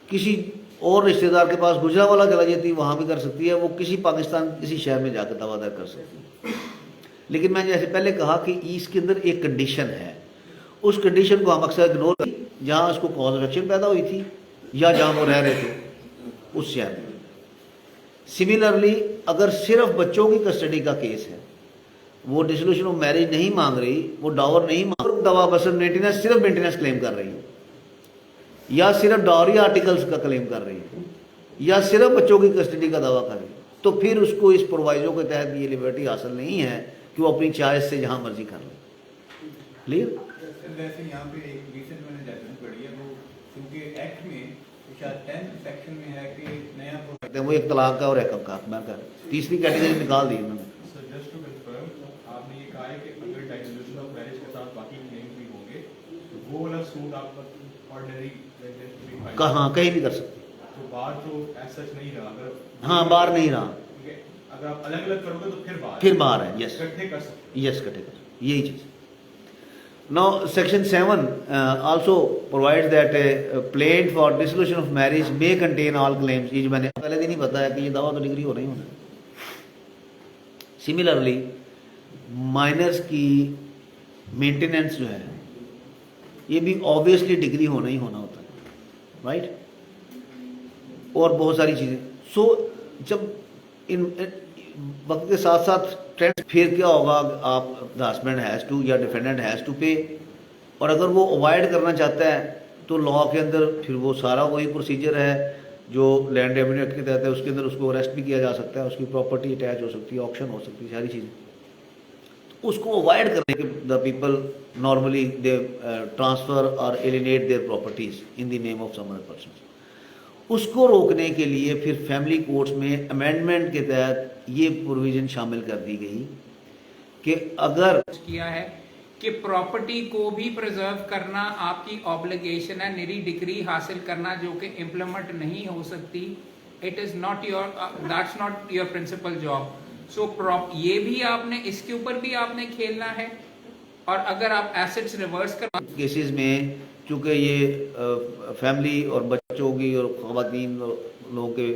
किसी और रिश्तेदार के पास गुजरावाला चला जाती है, वहाँ भी कर सकती है, वो किसी पाकिस्तान किसी शहर में जाकर दावा दायर कर सकती है। लेकिन मैं जैसे पहले कहा कि इसके अंदर एक कंडीशन है, उस कंडीशन को हम अक्सर इग्नोर करें, जहाँ उसको कॉज ऑफ एक्शन पैदा हुई थी या जहाँ वो रह रहे थे उस शहर में। सिमिलरली अगर सिर्फ बच्चों की कस्टडी का केस है, वो डिसोल्यूशन ऑफ मैरिज नहीं मांग रही, वो डावर नहीं मांग रही, दवा बस मेंटेनेंस, सिर्फ मेंटेनेंस क्लेम कर रही है, या सिर्फ डावरी आर्टिकल्स का क्लेम कर रही है, या सिर्फ बच्चों की कस्टडी का दावा कर रही है, तो फिर उसको इस प्रोवाइजो के तहत ये लिबर्टी हासिल नहीं है कि वो अपनी चॉइस से जहाँ मर्जी कर ले। क्लियर? वैसे यहाँ पे एक रिसेंट मैंने जजमेंट पढ़ी है, वो क्योंकि एक्ट में शायद 10th सेक्शन में है कि नया वो एक तलाक का और एक अकाक का तीसरी कैटेगरी निकाल दी उन्होंने। सर जस्ट टू कंफर्म, आपने ये कहा है कि अगर डाइसोल्यूशन ऑफ मैरिज के साथ बाकी क्लेम भी होंगे तो वो वाला सूट आपका ऑर्डिनरी रेजिडेंट कहाँ कहीं भी कर सकते, तो बाहर तो एज सच नहीं रहा, अगर हाँ बाहर नहीं रहा, ठीक है, अगर आप अलग अलग करोगे तो फिर बाहर है। यस इकट्ठे कर सकते यस कटेगा, यही चीज। Now, Section 7 also provides that a plaint for dissolution of marriage may contain all claims. ये जो मैंने पहले दिन ही बताया कि ये दावा तो डिग्री हो रही होना। सिमिलरली माइनर्स की मेंटेनेंस जो है ये भी ऑब्वियसली डिग्री होना ही होना होता है, राइट? और बहुत सारी चीज़ें। सो जब इन वक्त के साथ साथ ट्रेंड फिर क्या होगा, आप द हस्बैंड हैज़ टू या डिफेंडेंट हैज़ टू पे, और अगर वो अवॉइड करना चाहता है तो लॉ के अंदर फिर वो सारा वही प्रोसीजर है जो लैंड रेवेन्यू एक्ट के तहत है, उसके अंदर उसको अरेस्ट भी किया जा सकता है, उसकी प्रॉपर्टी अटैच हो सकती है, ऑक्शन हो सकती है, सारी चीज़ें। तो उसको अवॉइड करने के the people normally they transfer or alienate their properties in the name of some other person. उसको रोकने के लिए फिर फैमिली कोर्ट्स में अमेंडमेंट के तहत ये प्रोविज़न शामिल कर दी गई कि अगर किया है कि प्रॉपर्टी को भी प्रिजर्व करना आपकी ऑब्लिगेशन है, निरी डिग्री हासिल करना जो कि इम्प्लीमेंट नहीं हो सकती, it is not your, that's not your principal job. So ये भी आपने, इसके ऊपर भी आपने खेलना है। और अगर आप एसेट्स रिवर्स कर केसेस में चूँकि ये फैमिली और बच्चों की और ख़वातीन लोगों के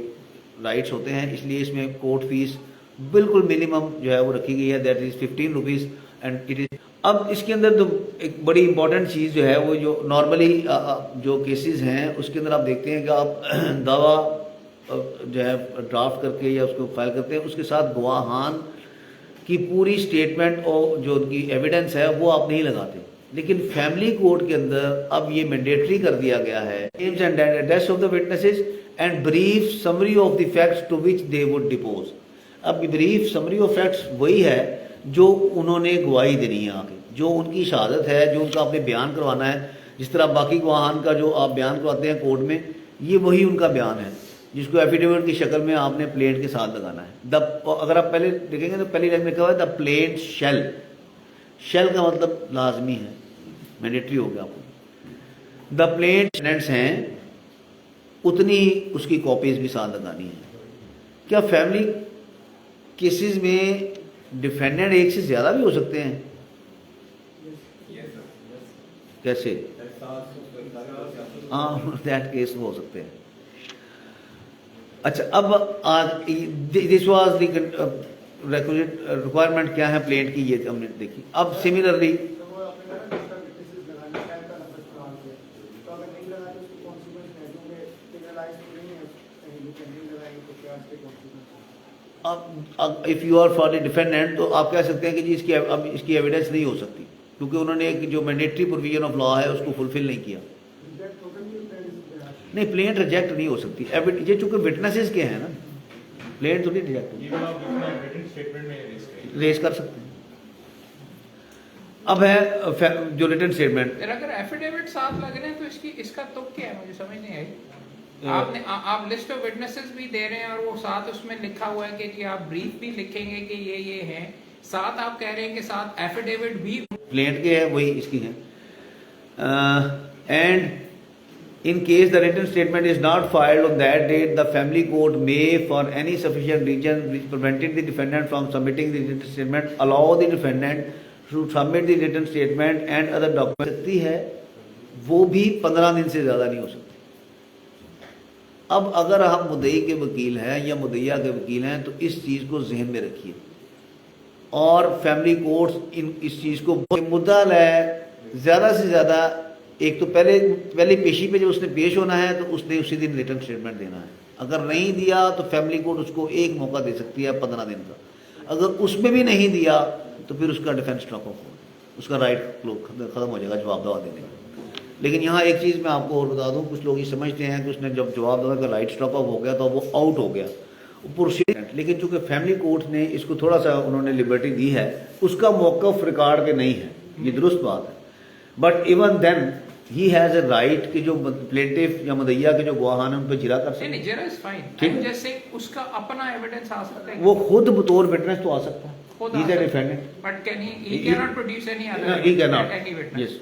राइट्स होते हैं, इसलिए इसमें कोर्ट फीस बिल्कुल मिनिमम जो है वो रखी गई है, that is 15 rupees and it is. अब इसके अंदर तो एक बड़ी इंपॉर्टेंट चीज़ जो है वो जो नॉर्मली जो केसेस हैं उसके अंदर आप देखते हैं कि आप दावा जो है ड्राफ्ट करके या उसको फाइल करते हैं, उसके साथ गवाहान की पूरी स्टेटमेंट और जो उनकी एविडेंस है वो आप नहीं लगाते। लेकिन फैमिली कोर्ट के अंदर अब ये मैंडेटरी कर दिया गया है, names and address of the witnesses and brief summary of the facts to which they would depose. अब ब्रीफ समरी ऑफ फैक्ट्स वही है जो उन्होंने गवाही देनी है आगे, जो उनकी शहादत है, जो उनका आपने बयान करवाना है। जिस तरह बाकी गवाहान का जो आप बयान करवाते हैं कोर्ट में, ये वही उनका बयान है जिसको एफिडेविट की शक्ल में आपने प्लेंट के साथ लगाना है। अगर आप पहले देखेंगे तो पहली लाइन में लिखा हुआ है द प्लेंट शेल। शेल का मतलब लाजमी है, मैंडेटरी हो गया आपको। द प्लेंट्स हैं उतनी उसकी कॉपीज भी साथ लगानी है। क्या फैमिली केसेस में डिफेंडेंट एक से ज़्यादा भी हो सकते हैं? कैसे? हाँ, दैट केस हो सकते हैं। अच्छा, अब आज दिस वाज द रिक्वायरमेंट क्या है प्लेंट की, ये हमने देखी। अब सिमिलरली अब if you are for the defendant तो आप कह सकते हैं कि जी इसकी एविडेंस नहीं हो सकती क्योंकि उन्होंने एक जो मैंडेटरी प्रोविजन ऑफ लॉ है उसको फुलफिल नहीं किया। नहीं, प्लेंट रिजेक्ट नहीं हो सकती, ये चूंकि विटनेसेस के हैं ना, प्लेंट थोड़ी रिजेक्ट रेज कर सकते हैं। अब है जो रिटन स्टेटमेंट, अगर एफिडेविट साथ लग रहे हैं तो इसका तुक क्या है, मुझे समझ नहीं आई। आपने आप लिस्ट ऑफ विटनेसेस भी दे रहे हैं और वो साथ उसमें लिखा हुआ है कि जी आप ब्रीफ भी लिखेंगे कि ये है, साथ आप कह रहे हैं कि साथ एफिडेविट भी प्लेंट के है वही इसकी है। And in case the written statement is not filed on that date, the family court may, for any sufficient reason which prevented the defendant from submitting the written statement, allow the defendant to submit the written statement and other documents। सकती है वो भी 15 दिन से ज़्यादा नहीं हो सकती। अब अगर आप मुद्दई के वकील हैं या मुद्दइया के वकील हैं तो इस चीज़ को जहन में रखिए और फैमिली कोर्ट्स इस चीज़ को मुद्दा है ज़्यादा से ज़्यादा। एक तो पहले पेशी पे जब उसने पेश होना है तो उसने उसी दिन रिटन स्टेटमेंट देना है। अगर नहीं दिया तो फैमिली कोर्ट उसको एक मौका दे सकती है 15 दिन का। अगर उसमें भी नहीं दिया तो फिर उसका डिफेंस स्टॉप ऑफ, उसका राइट ख़त्म हो जाएगा जवाब दवा देने का। लेकिन यहाँ एक चीज़ मैं आपको और बता दूँ, कुछ लोग ये समझते हैं कि उसने जब जवाब दवा का राइट स्टॉप ऑफ हो गया तो वो आउट हो गया प्रोसीड। लेकिन चूँकि फैमिली कोर्ट ने इसको थोड़ा सा उन्होंने लिबर्टी दी है, उसका मौक़िफ़ रिकॉर्ड के नहीं है, ये दुरुस्त बात है। But even then he has a right कि जो प्लेंटिफ या मदैया के जो गवाहान हैं उन पर जिरा कर नहीं नहीं सकते जरा इज फाइन ठीक आई है। जस्ट से उसका अपना एविडेंस आ सकता है वो खुद बतौर विटनेस तो आ सकता है, खुद ही आ इज ए सकता है। Defendant, but can he can not produce any other he can not, any witness yes.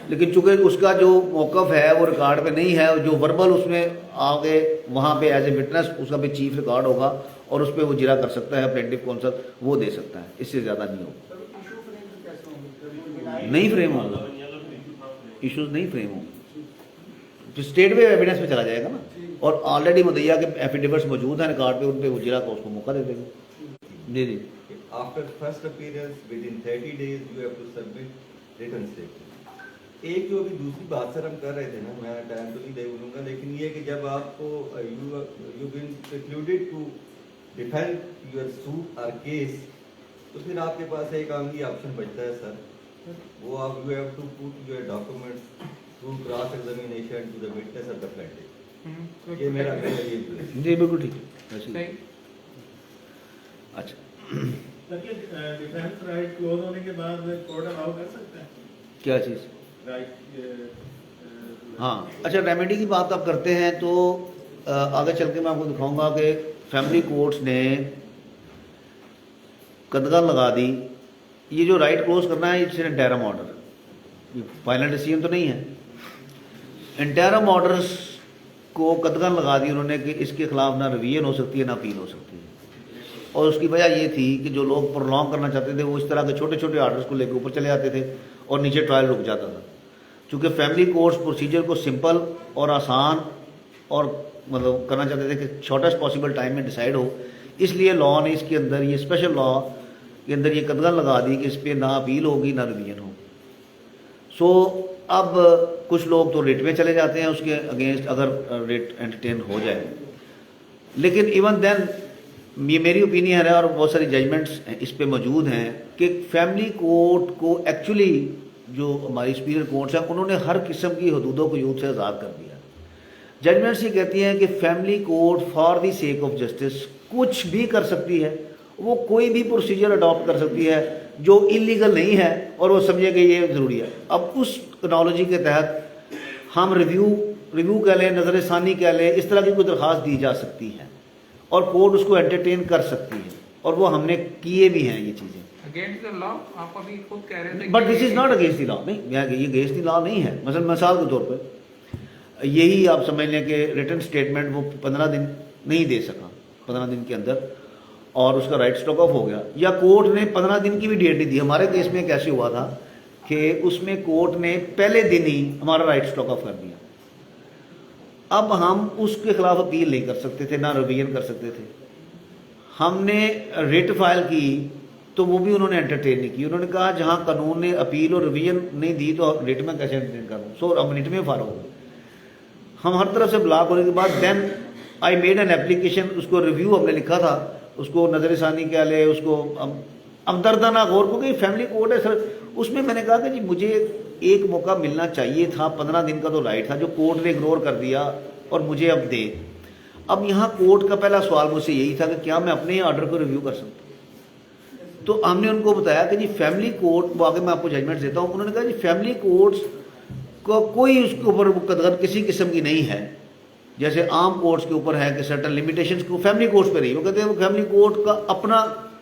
लेकिन चूंकि उसका जो मौकफ है वो रिकॉर्ड पे नहीं है, जो वर्बल उसमें आगे वहाँ पे एज ए विटनेस उसका भी चीफ रिकॉर्ड होगा और उस पर वो जिरा कर सकता है, प्लेंटिफ कौंसल वो दे सकता है, इससे ज़्यादा नहीं होगा, नहीं फ्रेम होगा, इश्यूज नहीं फ्रेम होगा, स्टेट वे एविडेंस में चला जाएगा ना, और ऑलरेडी मुदैया के एफिडेविट्स मौजूद हैं रिकॉर्ड पे, उन पे वो जिरा का उसको मौका दे देगा। जी जी। After first appearance, within 30 days, you have to submit written statement. एक जो अभी दूसरी बात सर हम कर रहे थे ना, मैं टाइम तो नहीं दे बोलूँगा, लेकिन ये कि जब आपको you been precluded to defend your suit और केस, तो फिर आपके पास एक आमली ऑप्शन बचता है सर, वो आप you have to put your documents through cross examination to the witness of the plaintiff. ये मेरा ये जी बिल्कुल ठीक है, ऐसे ही। सही अच्छा डिफेंस राइट क्लोज होने के बाद कोर्ट अलाउ कर सकते हैं क्या चीज़? राइट। हाँ अच्छा, रेमेडी की बात आप करते हैं तो आगे चल के मैं आपको दिखाऊंगा कि फैमिली कोर्ट्स ने कदगन लगा दी, ये जो राइट क्लोज करना है इट्स एन इंटरम ऑर्डर, ये फाइनल डिसीजन तो नहीं है, इंटरम ऑर्डर्स को कदगन लगा दी उन्होंने कि इसके खिलाफ ना रिवीजन हो सकती है ना अपील हो सकती है, और उसकी वजह ये थी कि जो लोग प्रोलॉन्ग करना चाहते थे वो इस तरह के छोटे छोटे आर्डर्स को लेकर ऊपर चले आते थे और नीचे ट्रायल रुक जाता था। चूँकि फैमिली कोर्ट्स प्रोसीजर को सिंपल और आसान और मतलब करना चाहते थे कि शॉर्टेस्ट पॉसिबल टाइम में डिसाइड हो, इसलिए लॉ ने इसके अंदर ये स्पेशल लॉ के अंदर ये कदगन लगा दी कि इस पर ना अपील होगी ना रिवीजन होगी। सो अब कुछ लोग तो रेट में चले जाते हैं उसके अगेंस्ट अगर रेट एंटरटेन हो जाए, लेकिन इवन देन ये मेरी ओपिनियन है और बहुत सारी जजमेंट्स इस पे मौजूद हैं कि फैमिली कोर्ट को एक्चुअली जो हमारी सुपीरियर कोर्ट्स हैं उन्होंने हर किस्म की हदूदों को यूथ से आज़ाद कर दिया। जजमेंट्स ये कहती हैं कि family court for the sake of justice कुछ भी कर सकती है, वो कोई भी प्रोसीजर अडॉप्ट कर सकती है जो इलीगल नहीं है और वो समझे कि ये ज़रूरी है। अब उस टेक्नोलॉजी के तहत हम रिव्यू कह लें, नज़र सानी कह लें, इस तरह की कोई दरख्वास्त दी जा सकती है और कोर्ट उसको एंटरटेन कर सकती है, और वो हमने किए भी हैं ये चीज़ें। अगेंस्ट द लॉ आप अभी खुद कह रहे थे but this is not against the law, नहीं ये अगेंस्ट द लॉ नहीं है। मसलन मिसाल के तौर पर यही आप समझ लें कि रिटन स्टेटमेंट वो 15 दिन नहीं दे सका, 15 दिन के अंदर, और उसका राइट स्टॉक ऑफ हो गया, या कोर्ट ने 15 दिन की भी डेट नहीं दी। हमारे केस में कैसे हुआ था कि उसमें कोर्ट ने पहले दिन ही हमारा राइट स्टॉक ऑफ कर दिया। अब हम उसके खिलाफ अपील नहीं कर सकते थे, ना रिवीजन कर सकते थे। हमने रिट फाइल की तो वो भी उन्होंने एंटरटेन नहीं की। उन्होंने कहा जहां कानून ने अपील और रिवीजन नहीं दी तो रिट में कैसे एंटरटेन करूँ। सो हम रिट में फारो हो गए, हम हर तरफ से ब्लॉक होने के बाद then I made an application, उसको रिव्यू हमने लिखा था, उसको नजर सानी कह ले, उसको हमदर्दाना गौर को कि फैमिली कोर्ट है सर। उसमें मैंने कहा कि जी मुझे एक मौका मिलना चाहिए था, 15 दिन का तो राइट था जो कोर्ट ने इग्नोर कर दिया और मुझे अब दे। अब यहाँ कोर्ट का पहला सवाल मुझसे यही था कि क्या मैं अपने ऑर्डर को रिव्यू कर सकता हूँ। तो हमने उनको बताया कि जी फैमिली कोर्ट, वो आगे मैं आपको जजमेंट देता हूँ, उन्होंने कहा जी फैमिली कोर्ट्स को कोई उसके ऊपर मुकदर किसी किस्म की नहीं है, जैसे आम कोर्ट्स के ऊपर है कि सर्टन लिमिटेशंस को फैमिली कोर्ट्स पे नहीं। वो कहते हैं फैमिली कोर्ट का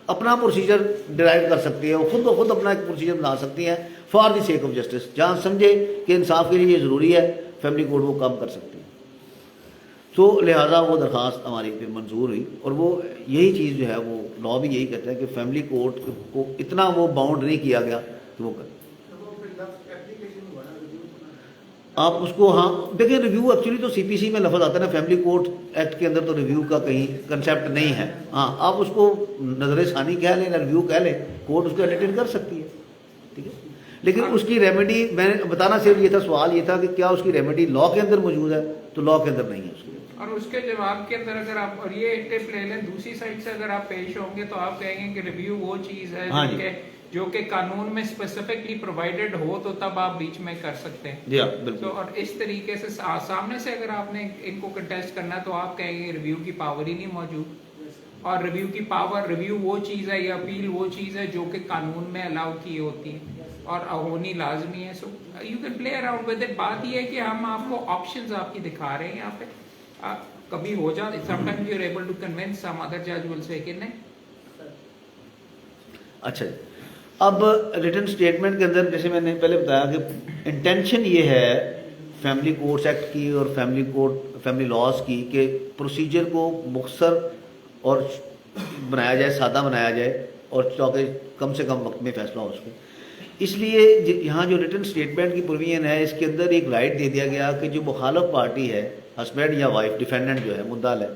अपना प्रोसीजर डिराइव कर सकती है, वो खुद अपना एक प्रोसीजर बना सकती है for the sake of justice. जहाँ समझे कि इंसाफ के लिए ये ज़रूरी है फैमिली कोर्ट वो काम कर सकती है। तो लिहाजा वो दरख्वास्त हमारी फिर मंजूर हुई, और वो यही चीज़ जो है वो लॉ भी यही कहता है कि फैमिली कोर्ट को इतना वो बाउंड नहीं किया गया कि वो करे। आप उसको, हाँ देखिए रिव्यू एक्चुअली तो सीपीसी में लफ्ज़ आता है ना, फैमिली कोर्ट एक्ट के अंदर तो रिव्यू का कहीं कंसेप्ट नहीं है। हाँ आप उसको नजर सानी कह लें, रिव्यू कह लें, कोर्ट उसको एंटरटेन कर सकती है, ठीक है। लेकिन उसकी रेमेडी, मैंने बताना सिर्फ ये था, सवाल ये था कि क्या उसकी रेमेडी लॉ के अंदर मौजूद है, तो लॉ के अंदर नहीं है उसकी। और उसके जवाब के अंदर अगर आप और ये टिप ले लें दूसरी साइड से अगर आप पेश होंगे तो आप कहेंगे कि रिव्यू वो चीज़ है हाँ जो कि कानून में स्पेसिफिकली प्रोवाइडेड हो तो तब आप बीच में कर सकते हैं। जी हाँ बिल्कुल। तो और इस तरीके से सामने से अगर आपने इनको कंटेस्ट करना है तो आप कहेंगे रिव्यू की पावर ही नहीं मौजूद। और रिव्यू की पावर, रिव्यू वो चीज़ है या अपील वो चीज़ है जो कि कानून में अलाउ की होती है और होनी लाजमी है। So you can play around with it. बात ये है कि हम आपको ऑप्शंस आपकी दिखा रहे हैं यहाँ पे। कभी हो जाए, sometimes you are able to convince, some other जज विल से कि नहीं। अच्छा, अब रिटन स्टेटमेंट के अंदर जैसे मैंने पहले बताया कि इंटेंशन ये है फैमिली कोर्ट्स एक्ट की और फैमिली लॉज की कि प्रोसीजर को मुख्तसर और बनाया जाए, सादा बनाया जाए और ताकि कम से कम वक्त में फैसला हो सके। इसलिए यहाँ जो रिटन स्टेटमेंट की प्रोविजन है, इसके अंदर एक राइट दे दिया गया कि जो मुखालफ पार्टी है, हस्बैंड या वाइफ, डिफेंडेंट जो है, मुद्दाल है,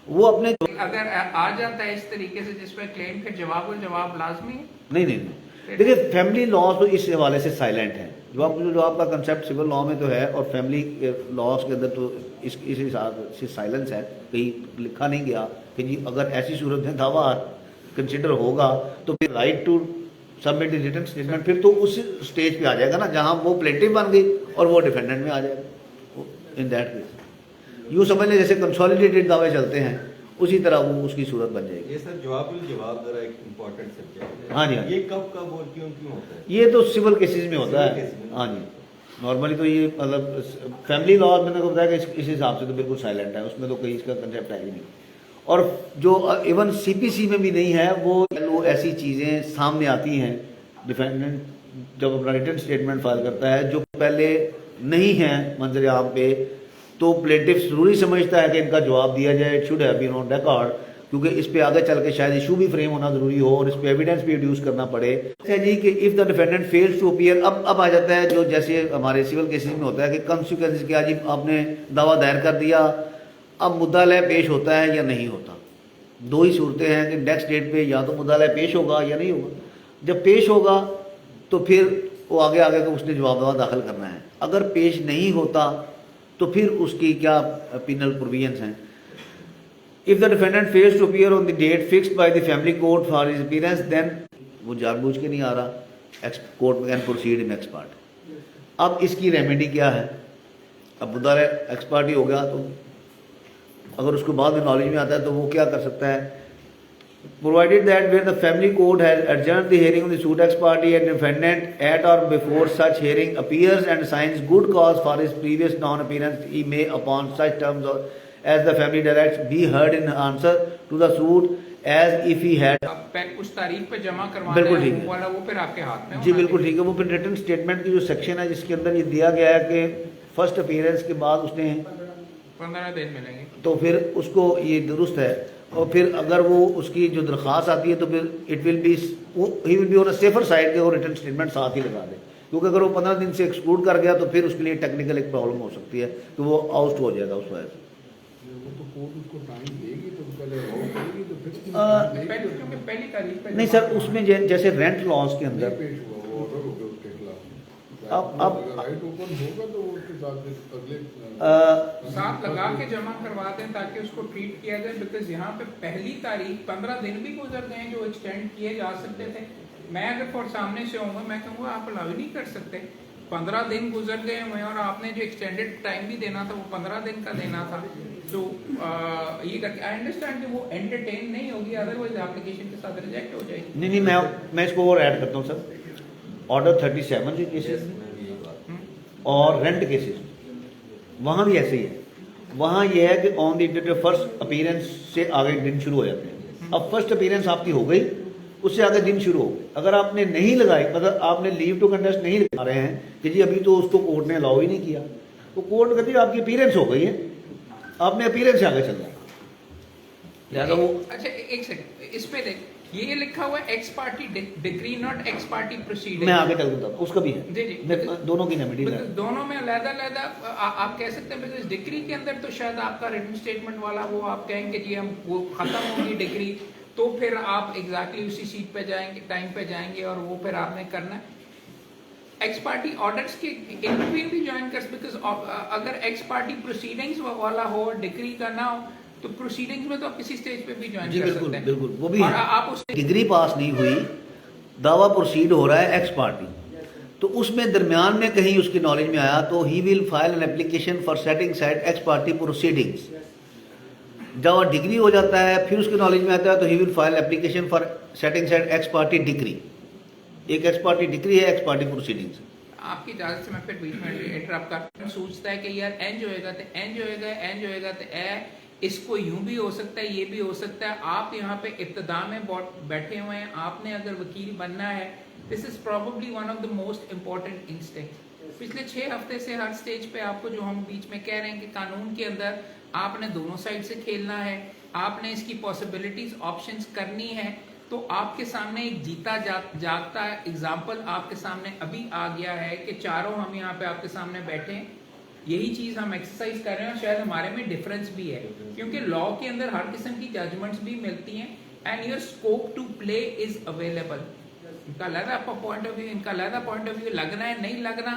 वो अपने अगर आ जाता है इस तरीके से जिसमें क्लेम के जवाब लाजमी है। नहीं देखिए, फैमिली लॉ तो इस हवाले से साइलेंट है। जो आपका कंसेप्ट सिविल लॉ में तो है और फैमिली लॉज के अंदर तो इस हिसाब से साइलेंस है, कहीं लिखा नहीं गया कि जी अगर ऐसी सूरत में दावा कंसिडर होगा तो फिर right to submit written statement फिर तो उस स्टेज पे आ जाएगा ना जहां वो प्लेंटिव बन गई और वो डिफेंडेंट में आ जाएगा। इन दैट केस यूँ समझ लें जैसे कंसोलिडेटेड दावे चलते हैं, उसी तरह वो उसकी सूरत बन जाएगी। ये सर जवाब जरा एक इम्पोर्टेंट सब्जेक्ट है। हाँ जी, हाँ। ये कब और क्यों होता है? ये तो सिविल केसेस में होता सिविल है। केसेस में। हाँ जी, नॉर्मली तो ये मतलब फैमिली लॉ मैंने को बताया कि इस हिसाब से तो बिल्कुल साइलेंट है, उसमें तो कोई इसका कंसेप्ट है ही नहीं। और जो इवन सीपीसी में भी नहीं है, वो ऐसी चीज़ें सामने आती हैं डिफेंडेंट जब अपना रिटन स्टेटमेंट फाइल करता है जो पहले नहीं है मंजर आम पे, तो प्लेंटिफ जरूरी समझता है कि इनका जवाब दिया जाए, it should have been on record, क्योंकि इस पे आगे चल के शायद इशू भी फ्रेम होना जरूरी हो और इस पे एविडेंस भी प्रोड्यूस करना पड़े। जी कि if the defendant fails to appear, अब आ जाता है जो जैसे हमारे सिविल केसेस में होता है कि कॉन्सिक्वेंस क्या, जी आपने दावा दायर कर दिया, अब मुद्दालय पेश होता है या नहीं होता। दो ही सूरतें हैं कि नेक्स्ट डेट पे या तो मुद्दालय पेश होगा या नहीं होगा। जब पेश होगा तो फिर वो आगे का उसने जवाब दाखिल करना है। अगर पेश नहीं होता तो फिर उसकी क्या पिनल प्रोविजंस हैं। If the defendant fails to appear on the date fixed by the family court for his appearance, then वो जानबूझ के नहीं आ रहा, court can proceed in ex parte. अब इसकी रेमेडी क्या है? अब मुद्दालय एक्स पार्टी हो गया तो अगर उसको बाद में नॉलेज में आता है तो वो क्या कर सकता है? Provided that where the family court has adjourned the hearing of the suit ex parte and defendant at or before such hearing appears and signs good cause for his previous non-appearance, he may upon such terms as the family directs be heard in answer to the suit as if he had। उस तारीख पे जमा करवाना बिल्कुल ठीक है वाला वो फिर आपके हाथ में जी, बिल्कुल ठीक है। वो फिर रिटन स्टेटमेंट की जो सेक्शन है जिसके अंदर ये दिया गया है कि फर्स्ट अपीयरेंस के बाद उसने 15 दिन मिलेंगे, तो फिर उसको ये दुरुस्त है। और फिर अगर वो उसकी जो दरख्वास्त आती है तो फिर it will be he will be on a safer side के वो रिटन स्टेटमेंट साथ ही लगा दे, क्योंकि अगर वो 15 दिन से एक्सक्लूड कर गया तो फिर उसके लिए टेक्निकल एक प्रॉब्लम हो सकती है कि वो आउट हो जाएगा उस वजह से। क्योंकि पहली तारीख पे नहीं सर, उसमें जैसे रेंट लॉज के अंदर अब राइट ओपन होगा तो उसके साथ अगले साथ लगा के जमा करवा दें ताकि उसको ट्रीट किया जाए। बिकॉज यहाँ पे पहली तारीख 15 दिन भी गुजर गए जो एक्सटेंड किए जा सकते थे। मैं अगर फॉर सामने से होऊंगा मैं कहूँगा आप अलाउ नहीं कर सकते, 15 दिन गुजर गए हुए और आपने जो एक्सटेंडेड टाइम भी देना था वो 15 दिन का देना था। तो ये करके आई अंडरस्टैंड कि वो एंटरटेन नहीं होगी, अदरवाइज एप्लीकेशन के साथ रिजेक्ट हो जाएगी। नहीं मैं इसको और ऐड करता हूँ सर। ऑर्डर 37 के केसेस और रेंट केसेस वहाँ भी ऐसे ही है। वहाँ ये है कि on the date of first appearance से आगे दिन शुरू हो जाते हैं। अब फर्स्ट अपीयरेंस आपकी हो गई, उससे आगे दिन शुरू हो गए। अगर आपने नहीं लगाई, मतलब आपने लीव टू कंटेस्ट नहीं लगा रहे हैं कि जी अभी तो उसको कोर्ट ने अलाउ ही नहीं किया, तो कोर्ट कहती है आपकी अपीयरेंस हो गई है, आपने अपीयरेंस से आगे चलना है। लिहाजा वो अच्छा एक सेकंड, इस पे देख ये लिखा हुआ है x party decree not x party proceeding. मैं आगे चल दूंगा, उसका भी है जी जी, मैं दोनों की रेमेडी है। दोनों में अलग-अलग आप कह सकते हैं। बिकॉज डिक्री के अंदर तो शायद आपका रिटन स्टेटमेंट वाला वो आप कहेंगे जी हम वो खत्म होगी डिक्री, तो फिर आप एग्जैक्टली उसी सीट पे जाएंगे, टाइम पे जाएंगे और वो फिर आपने करना है। एक्स पार्टी ऑर्डर्स के इंटरवीन भी ज्वाइन कर, बिकॉज अगर एक्स पार्टी प्रोसीडिंग्स वाला हो, डिक्री का ना हो, तो प्रोसीडिंग्स में तो आप किसी स्टेज पे भी ज्वाइन कर सकते हैं। बिल्कुल वो भी और है। आप उस डिग्री पास नहीं हुई, दावा प्रोसीड हो रहा है एक्स पार्टी, तो उसमें दरमियान में कहीं उसकी नॉलेज में आया तो he will file an application for setting side ex party proceedings. जब वो डिग्री हो जाता है फिर उसके नॉलेज में आता है तो he will file application for setting side ex party degree. एक एक्स पार्टी डिग्री है, एक्स पार्टी प्रोसीडिंग्स। आपकी इजाजत से मैं फिर बीच में इंटरप्ट कर सोचता है कि यार एंज होएगा तो एंज होएगा, एंज होएगा तो इसको यूं भी हो सकता है, ये भी हो सकता है। आप यहाँ पे इब्तदा में बैठे हुए हैं, आपने अगर वकील बनना है, this is probably one of the most important instinct. पिछले 6 हफ्ते से हर स्टेज पे आपको जो हम बीच में कह रहे हैं कि कानून के अंदर आपने दोनों साइड से खेलना है, आपने इसकी पॉसिबिलिटीज ऑप्शंस करनी है। तो आपके सामने एक जीता जागता एग्जाम्पल आपके सामने अभी आ गया है कि चारों हम यहाँ पे आपके सामने बैठे हैं, यही चीज हम एक्सरसाइज कर रहे हैं और शायद हमारे में डिफरेंस भी है क्योंकि लॉ के अंदर हर किस्म की जजमेंट्स भी मिलती हैं and your scope to play is available. इनका अलग पॉइंट ऑफ व्यू, इनका अलग पॉइंट ऑफ व्यू, लगना है नहीं लगना,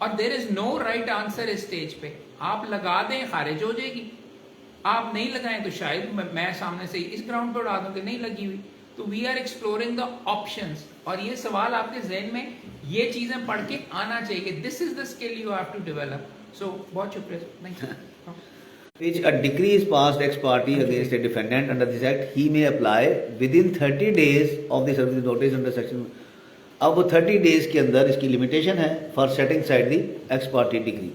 और there is no right answer इस स्टेज पे। आप लगा दें खारिज हो जाएगी, आप नहीं लगाएं तो शायद मैं सामने से इस ग्राउंड पर उड़ा दूं कि नहीं लगी हुई। तो we are exploring the options, और ये सवाल आपके जहन में ये चीजें पढ़ के आना चाहिए। This is the skill you have to develop. So बहुत शुक्रिया, thank you. Which a decree is passed ex parte against a defendant under this act, he may apply within 30 days of the service notice under section। अब 30 days के अंदर इसकी limitation है for setting side the ex party decree.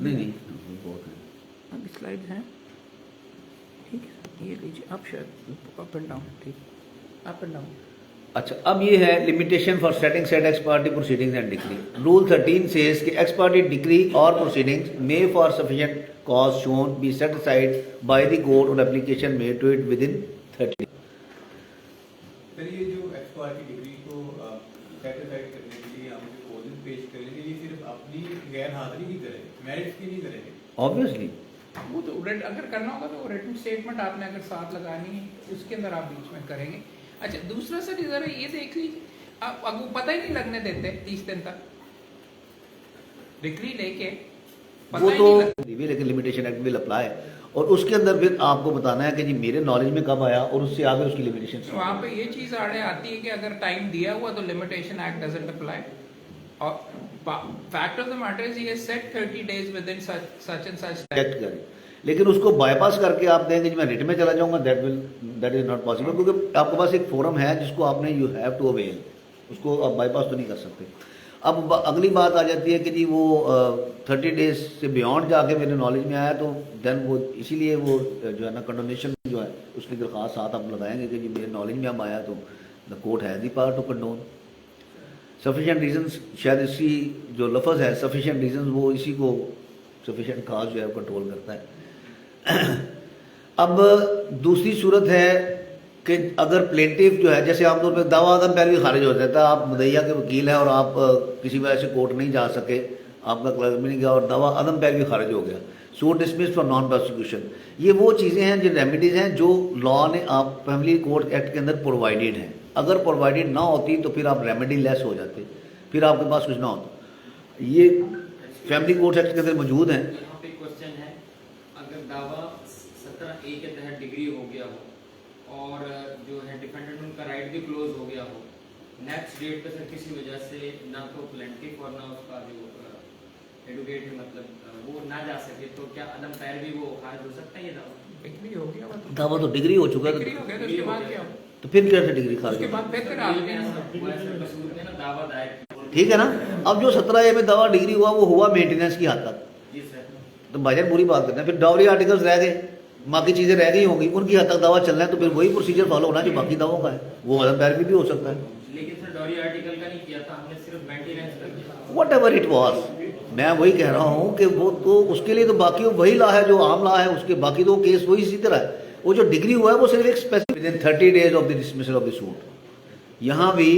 नहीं slide है, ठीक है, ये लीजिए आप, शायद अप एंड डाउन, ठीक, अप एंड डाउन। अच्छा, अब ये है limitation for setting side ex party proceedings and decree. Rule 13 says कि एक्स पार्टी डिग्री और proceedings may for sufficient cause shown be set aside by the court on application made to it within 30। फिर ये जो x party degree को set aside करने के लिए हम प्रपोजल पेश करेंगे, ये सिर्फ अपनी गैर हाजिरी नहीं करेंगे, मेरिट्स की नहीं करेंगे। ऑब्वियसली वो तो अगर करना होगा तो रिटन स्टेटमेंट आपने अगर साथ लगानी है उसके अंदर आप बीच में करेंगे। अच्छा, दूसरा सर जरा ये देख लीजिए, आप आपको पता ही नहीं लगने देते 30 दिन तक डिग्री लेके, पता वो ही तो नहीं लगता। लेकिन लिमिटेशन एक्ट विल अप्लाई, और उसके अंदर फिर आपको बताना है कि जी मेरे नॉलेज में कब आया और उससे आगे उसकी लिमिटेशन। तो वहाँ पे ये चीज आड़े आती है कि अगर टाइम दिया हुआ तो लिमिटेशन एक्ट डजंट अप्लाई, और fact of the matter is ये set 30 days within such and such act करें, लेकिन उसको बाईपास करके आप देंगे जी मैं रिट में चला जाऊंगा, दैट इज नॉट पॉसिबल, क्योंकि आपके पास एक फोरम है जिसको आपने यू हैव टू अवेल, उसको आप बाईपास तो नहीं कर सकते। अब अगली बात आ जाती है कि जी वो 30 डेज से बियॉन्ड जाके मेरे नॉलेज में आया, तो देन वो इसीलिए वो जो है ना कंडोनेशन जो है उसकी दरख्वास्त साथ आप लगाएंगे कि जी मेरे नॉलेज में अब आया, तो the court has the power to condone. Sufficient reasons, शायद इसी जो लफ्ज़ है सफिशिएंट रीजंस, वो इसी को सफिशिएंट काज जो है कंट्रोल करता है। अब दूसरी सूरत है कि अगर प्लेंटिफ जो है, जैसे आमतौर पर दावा अदम पैरवी खारिज हो जाता है, आप मुदैया के वकील हैं और आप किसी वजह से कोर्ट नहीं जा सके, आपका क्लर्क भी नहीं गया और दावा अदम पैरवी खारिज हो गया, suit dismiss for non prosecution. ये वो चीज़ें हैं, जो रेमेडीज़ हैं जो लॉ ने आप फैमिली कोर्ट एक्ट के अंदर प्रोवाइडेड हैं। अगर प्रोवाइडेड ना होती तो फिर आप रेमेडी लेस हो जाते, फिर आपके पास कुछ ना होता। ये फैमिली कोर्ट एक्ट के अंदर मौजूद हैं। यहाँ पे क्वेश्चन है, अगर दावा 17A के तहत डिग्री हो गया हो और जो है डिफेंडेंट उनका राइट भी क्लोज हो गया हो, नेक्स्ट डेट पे सर किसी वजह से ना तो प्लेंटिफ और ना उसका जो एडवोकेट है मतलब वो ना जा सके, तो क्या अदम पैर भी वो खारिज हो सकता है? ये दावा डिग्री हो गया, दावा तो डिग्री हो चुका डिग्री हो है, गया तो उसके बाद क्या हो? तो फिर कैसे डिग्री खारिज उसके होगी? बाद फिर आगे कसूर में ना दावा दायर। ठीक है ना। अब जो 17A में दावा डिग्री हुआ वो हुआ मेंटेनेंस की हद तक, जी सर। तो भाईजान बुरी बात करते हैं। फिर डावरी आर्टिकल्स रह गए, बाकी चीज़ें रह गई होंगी, उनकी हद तक दावा चलना है, तो फिर वही प्रोसीजर फॉलो होना जो बाकी दावों का है, वो अदम पैरवी भी हो सकता है। लेकिन सर डॉरी आर्टिकल का नहीं किया था हमने, सिर्फ मेंटेनेंस कर दिया। वट एवर इट वॉज, मैं वही कह रहा हूँ कि वो तो उसके लिए तो बाकी वही ला है जो आम ला है, उसके बाकी तो केस वही इसी तरह है। वो जो डिग्री हुआ है वो सिर्फ एक specific with in 30 days of the dismissal of the suit. यहाँ भी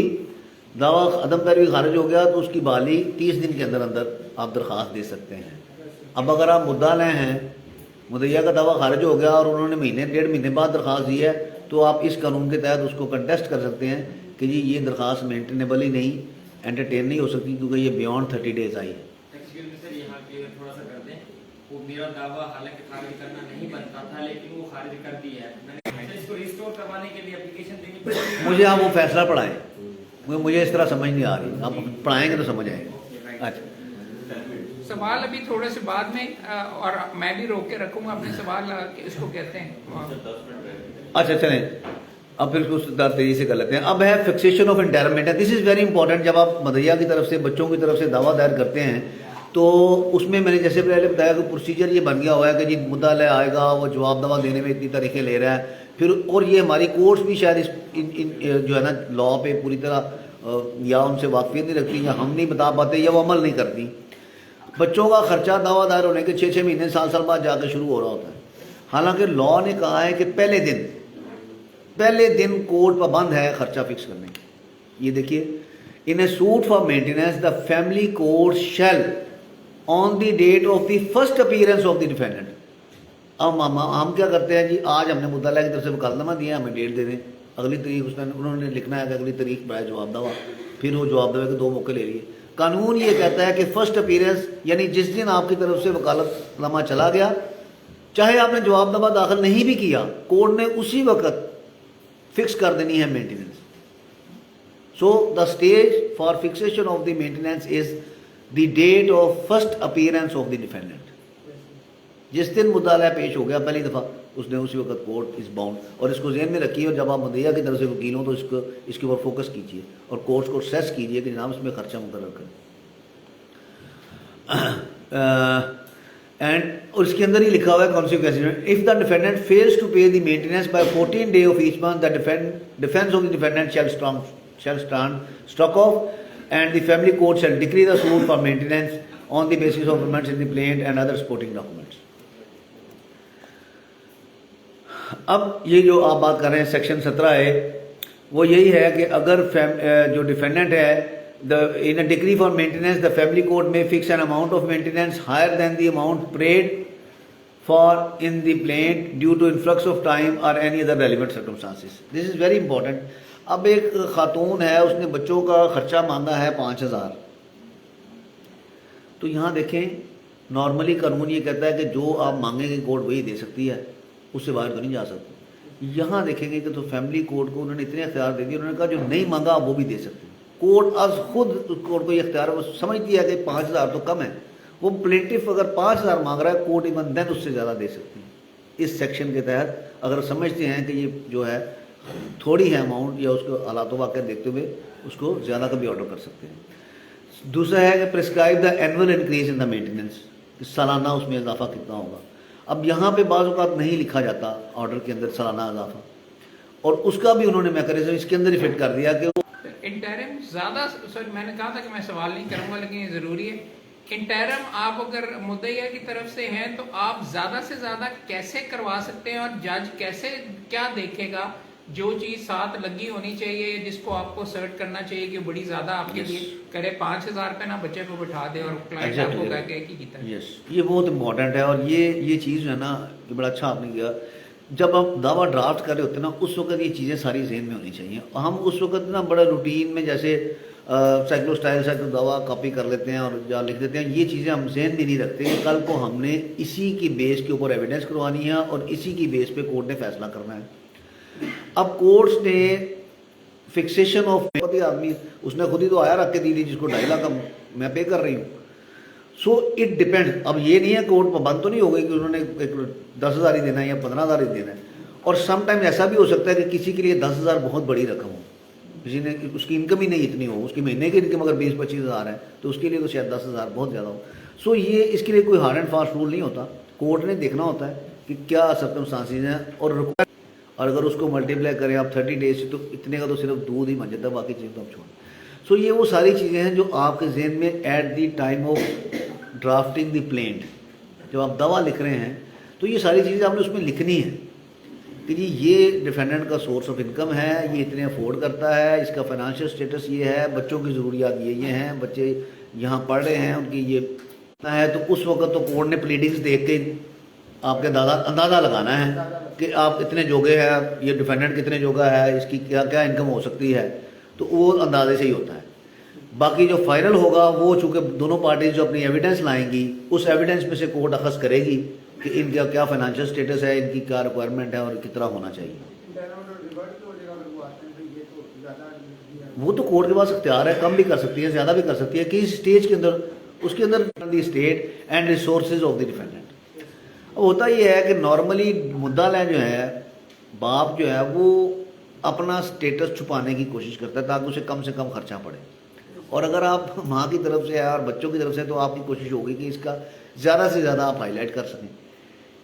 दावा अदम पैरवी खारिज हो गया तो उसकी बहाली 30 दिन के अंदर अंदर आप दरख्वास्त दे सकते हैं। अब अगर आप मुद्दा लें हैं, मुदैया का दावा खारिज हो गया और उन्होंने महीने 1.5 महीने बाद दरख्वास्त दी है, तो आप इस कानून के तहत उसको कंटेस्ट कर सकते हैं कि जी ये दरख्वास्त मेंटेनेबल ही नहीं, एंटरटेन नहीं हो सकती, क्योंकि ये बियॉन्ड 30 डेज आई है। एक्सक्यूज मी सर, यहाँ क्लियर थोड़ा सा कर दें। वो मेरा दावा हालांकि खारिज करना नहीं बनता था, लेकिन वो खारिज कर दिया है, मैंने इसको रिस्टोर करवाने के लिए एप्लीकेशन देनी पड़ेगी। मुझे आप वो फैसला पढ़ाएं, मुझे इस तरह समझ नहीं आ रही, आप पढ़ाएंगे तो समझ आएंगे। अच्छा, सवाल अभी थोड़े से बाद में और मैं भी रोक के रखूंगा अपने सवाल इसको कहते हैं। अच्छा चलें, अब फिर कुछ तेजी से कर लेते हैं। अब है फिक्सेशन ऑफ एंटायरमेंट है। This is very important. जब आप मदैया की तरफ से बच्चों की तरफ से दावा दायर करते हैं तो उसमें मैंने जैसे पहले बताया कि प्रोसीजर ये बन गया हुआ है कि जी मुद्दा ले आएगा, वो जवाब दवा देने में इतनी तारीखें ले रहा है फिर, और ये हमारी कोर्ट्स भी शायद इन जो है ना लॉ पे पूरी तरह या उनसे वाकफियत नहीं रखती, या हम नहीं बता पाते, या वो अमल नहीं करती। बच्चों का खर्चा दावा दायर होने के 6-6 महीने साल बाद जाकर शुरू हो रहा होता है। हालांकि लॉ ने कहा है कि पहले दिन कोर्ट पाबंद है खर्चा फिक्स करने की। ये देखिए, in a suit for maintenance the family court shall on the date of the first appearance of the defendant. अब हम क्या करते हैं जी, आज हमने मुद्दला की तरफ से वकालतनामा दिया, हमें डेट दे दें, अगली तारीख उसने उन्होंने लिखना है कि अगली तारीख पर जवाब दवा, फिर वो जवाब दवा के 2 मौके ले लिए। कानून ये कहता है कि फर्स्ट अपीयरेंस यानी जिस दिन आपकी तरफ से वकालतनामा चला गया, चाहे आपने जवाब दवा दाखिल नहीं भी किया, कोर्ट ने उसी वक्त फिक्स कर देनी है maintenance. So the stage for fixation of the maintenance is the date of first appearance of the defendant. जिस दिन मुद्दा पेश हो गया पहली दफ़ा, उसने उसी वक्त कोर्ट इज बाउंड। और इसको ज़हन में रखिए, और जब आप मुद्दइया की तरफ से वकील हो तो इसके ऊपर फोकस कीजिए और कोर्ट को सेस कीजिए कि जनाब इसमें खर्चा मुकर्रर करें। एंड और इसके अंदर ही लिखा हुआ है consequence, if the defendant fails to pay the maintenance by 14 day of each month, the defence of the defendant shall stand struck off and the family court shall decree the suit for maintenance on the basis of amendments in the plaint and other supporting documents। अब ये जो आप बात कर रहे हैं section 17 है, वो यही है कि अगर जो डिफेंडेंट है in a decree for maintenance the family court may fix an amount of maintenance higher than the amount paid for in the plaint due to influx of time or any other relevant circumstances। This is very important। अब एक खातून है, उसने बच्चों का खर्चा मांगा है 5000, तो यहाँ देखें नॉर्मली कानून ये कहता है कि जो आप मांगेंगे कोर्ट वही दे सकती है, उससे बाहर तो नहीं जा सकती। यहाँ देखेंगे कि तो फैमिली कोर्ट को उन्होंने इतने अख्तियार दे दिए, उन्होंने कहा जो नहीं मांगा वो भी दे सकते हैं। कोर्ट आज खुद कोर्ट को ये अख्तियार वो समझती है कि 5000 तो कम है, वो प्लेंटिफ अगर 5000 मांग रहा है, कोर्ट इवन देन उससे ज़्यादा दे सकती है। इस सेक्शन के तहत अगर समझते हैं कि ये जो है थोड़ी है अमाउंट, या उसको हालात वाक़ देखते हुए उसको ज़्यादा का भी ऑर्डर कर सकते हैं। दूसरा है कि prescribe the annual increase in the maintenance, सालाना उसमें इजाफा कितना होगा। अब यहाँ पे बाज़ औक़ात नहीं लिखा जाता ऑर्डर के अंदर सालाना इजाफा, और उसका भी उन्होंने मैकेनिज्म इसके अंदर ही फिट कर दिया कि इंटरम ज़्यादा, सर मैंने कहा था कि मैं सवाल नहीं करूँगा लेकिन ये ज़रूरी है। इंटरम आप अगर मुद्दइया की तरफ से हैं तो आप ज़्यादा से ज़्यादा कैसे करवा सकते हैं, और जज कैसे क्या देखेगा? जो चीज़ साथ लगी होनी चाहिए, जिसको आपको सर्ट करना चाहिए कि बड़ी ज़्यादा आपके लिए करे, 5000 पे ना बच्चे को बिठा दे और क्लाइंट आपको कह के की तरह। यस, ये बहुत इंपॉर्टेंट है। और ये चीज़ है ना, ये बड़ा अच्छा आपने किया। जब आप दावा ड्राफ्ट कर रहे होते हैं ना, उस वक्त ये चीज़ें सारी जहन में होनी चाहिए। हम उस वक्त ना बड़ा रूटीन में जैसे साइक्लो स्टाइल साइक्लो दावा कॉपी कर लेते हैं और जहाँ लिख देते हैं, ये चीज़ें हम जहन में नहीं रखते कि कल को हमने इसी की बेस के ऊपर एविडेंस करवानी है और इसी की बेस पे कोर्ट ने फैसला करना है। अब कोर्ट्स ने फिक्सेशन ऑफ आदमी उसने खुद ही तो आया रख के दी थी जिसको 2.5 लाख मैं पे कर रही हूँ। So it depend. अब ये नहीं है कोर्ट पाबंद तो नहीं हो गई कि उन्होंने 10,000 ही देना है या 15,000 ही देना है। और समटाइम ऐसा भी हो सकता है कि किसी के लिए 10,000 बहुत बड़ी रकम हो, किसी ने उसकी इनकम ही नहीं इतनी हो, उसकी महीने की इनकम अगर 20-25 हज़ार है तो उसके लिए तो शायद 10,000 बहुत ज़्यादा हो। सो ये इसके लिए कोई हार्ड एंड फास्ट रूल नहीं होता, कोर्ट ने देखना होता है कि क्या सर्कमस्टांसेस हैं और अगर उसको मल्टीप्लाई करें आप 30 डेज से तो इतने का तो सिर्फ दूध ही बन जाता है, बाकी चीज़ तो आप छोड़। सो ये वो सारी चीज़ें हैं जो आपके जहन में at the time of drafting the plaint, जब आप दवा लिख रहे हैं तो ये सारी चीज़ें आपने उसमें लिखनी है कि जी ये डिफेंडेंट का सोर्स ऑफ इनकम है, ये इतने अफोर्ड करता है, इसका फाइनेंशियल स्टेटस ये है, बच्चों की ज़रूरियात ये हैं, बच्चे यहाँ पढ़ रहे हैं, उनकी ये है। तो उस वक्त तो कोर्ट ने प्लीडिंग्स देख के आपके अंदाज़ा लगाना है कि आप इतने जोगे हैं, ये डिफेंडेंट कितने जोगा है, इसकी क्या क्या इनकम हो सकती है, तो वो अंदाजे से ही होता है। बाकी जो फाइनल होगा वो चूँकि दोनों पार्टीज जो अपनी एविडेंस लाएंगी, उस एविडेंस में से कोर्ट अखज़ करेगी कि इनका क्या फाइनेंशियल स्टेटस है, इनकी क्या रिक्वायरमेंट है और कितना होना चाहिए। वो तो कोर्ट के पास इख्तियार है, कम भी कर सकती है, ज़्यादा भी कर सकती है। किस स्टेज के अंदर उसके अंदर the state and resources of the defendant. अब होता ये है कि नॉर्मली मुद्दा लय जो है, बाप जो है वो अपना स्टेटस छुपाने की कोशिश करता है ताकि उसे कम से कम खर्चा पड़े, और अगर आप माँ की तरफ से और बच्चों की तरफ से तो आपकी कोशिश होगी कि इसका ज़्यादा से ज़्यादा आप हाईलाइट कर सकें।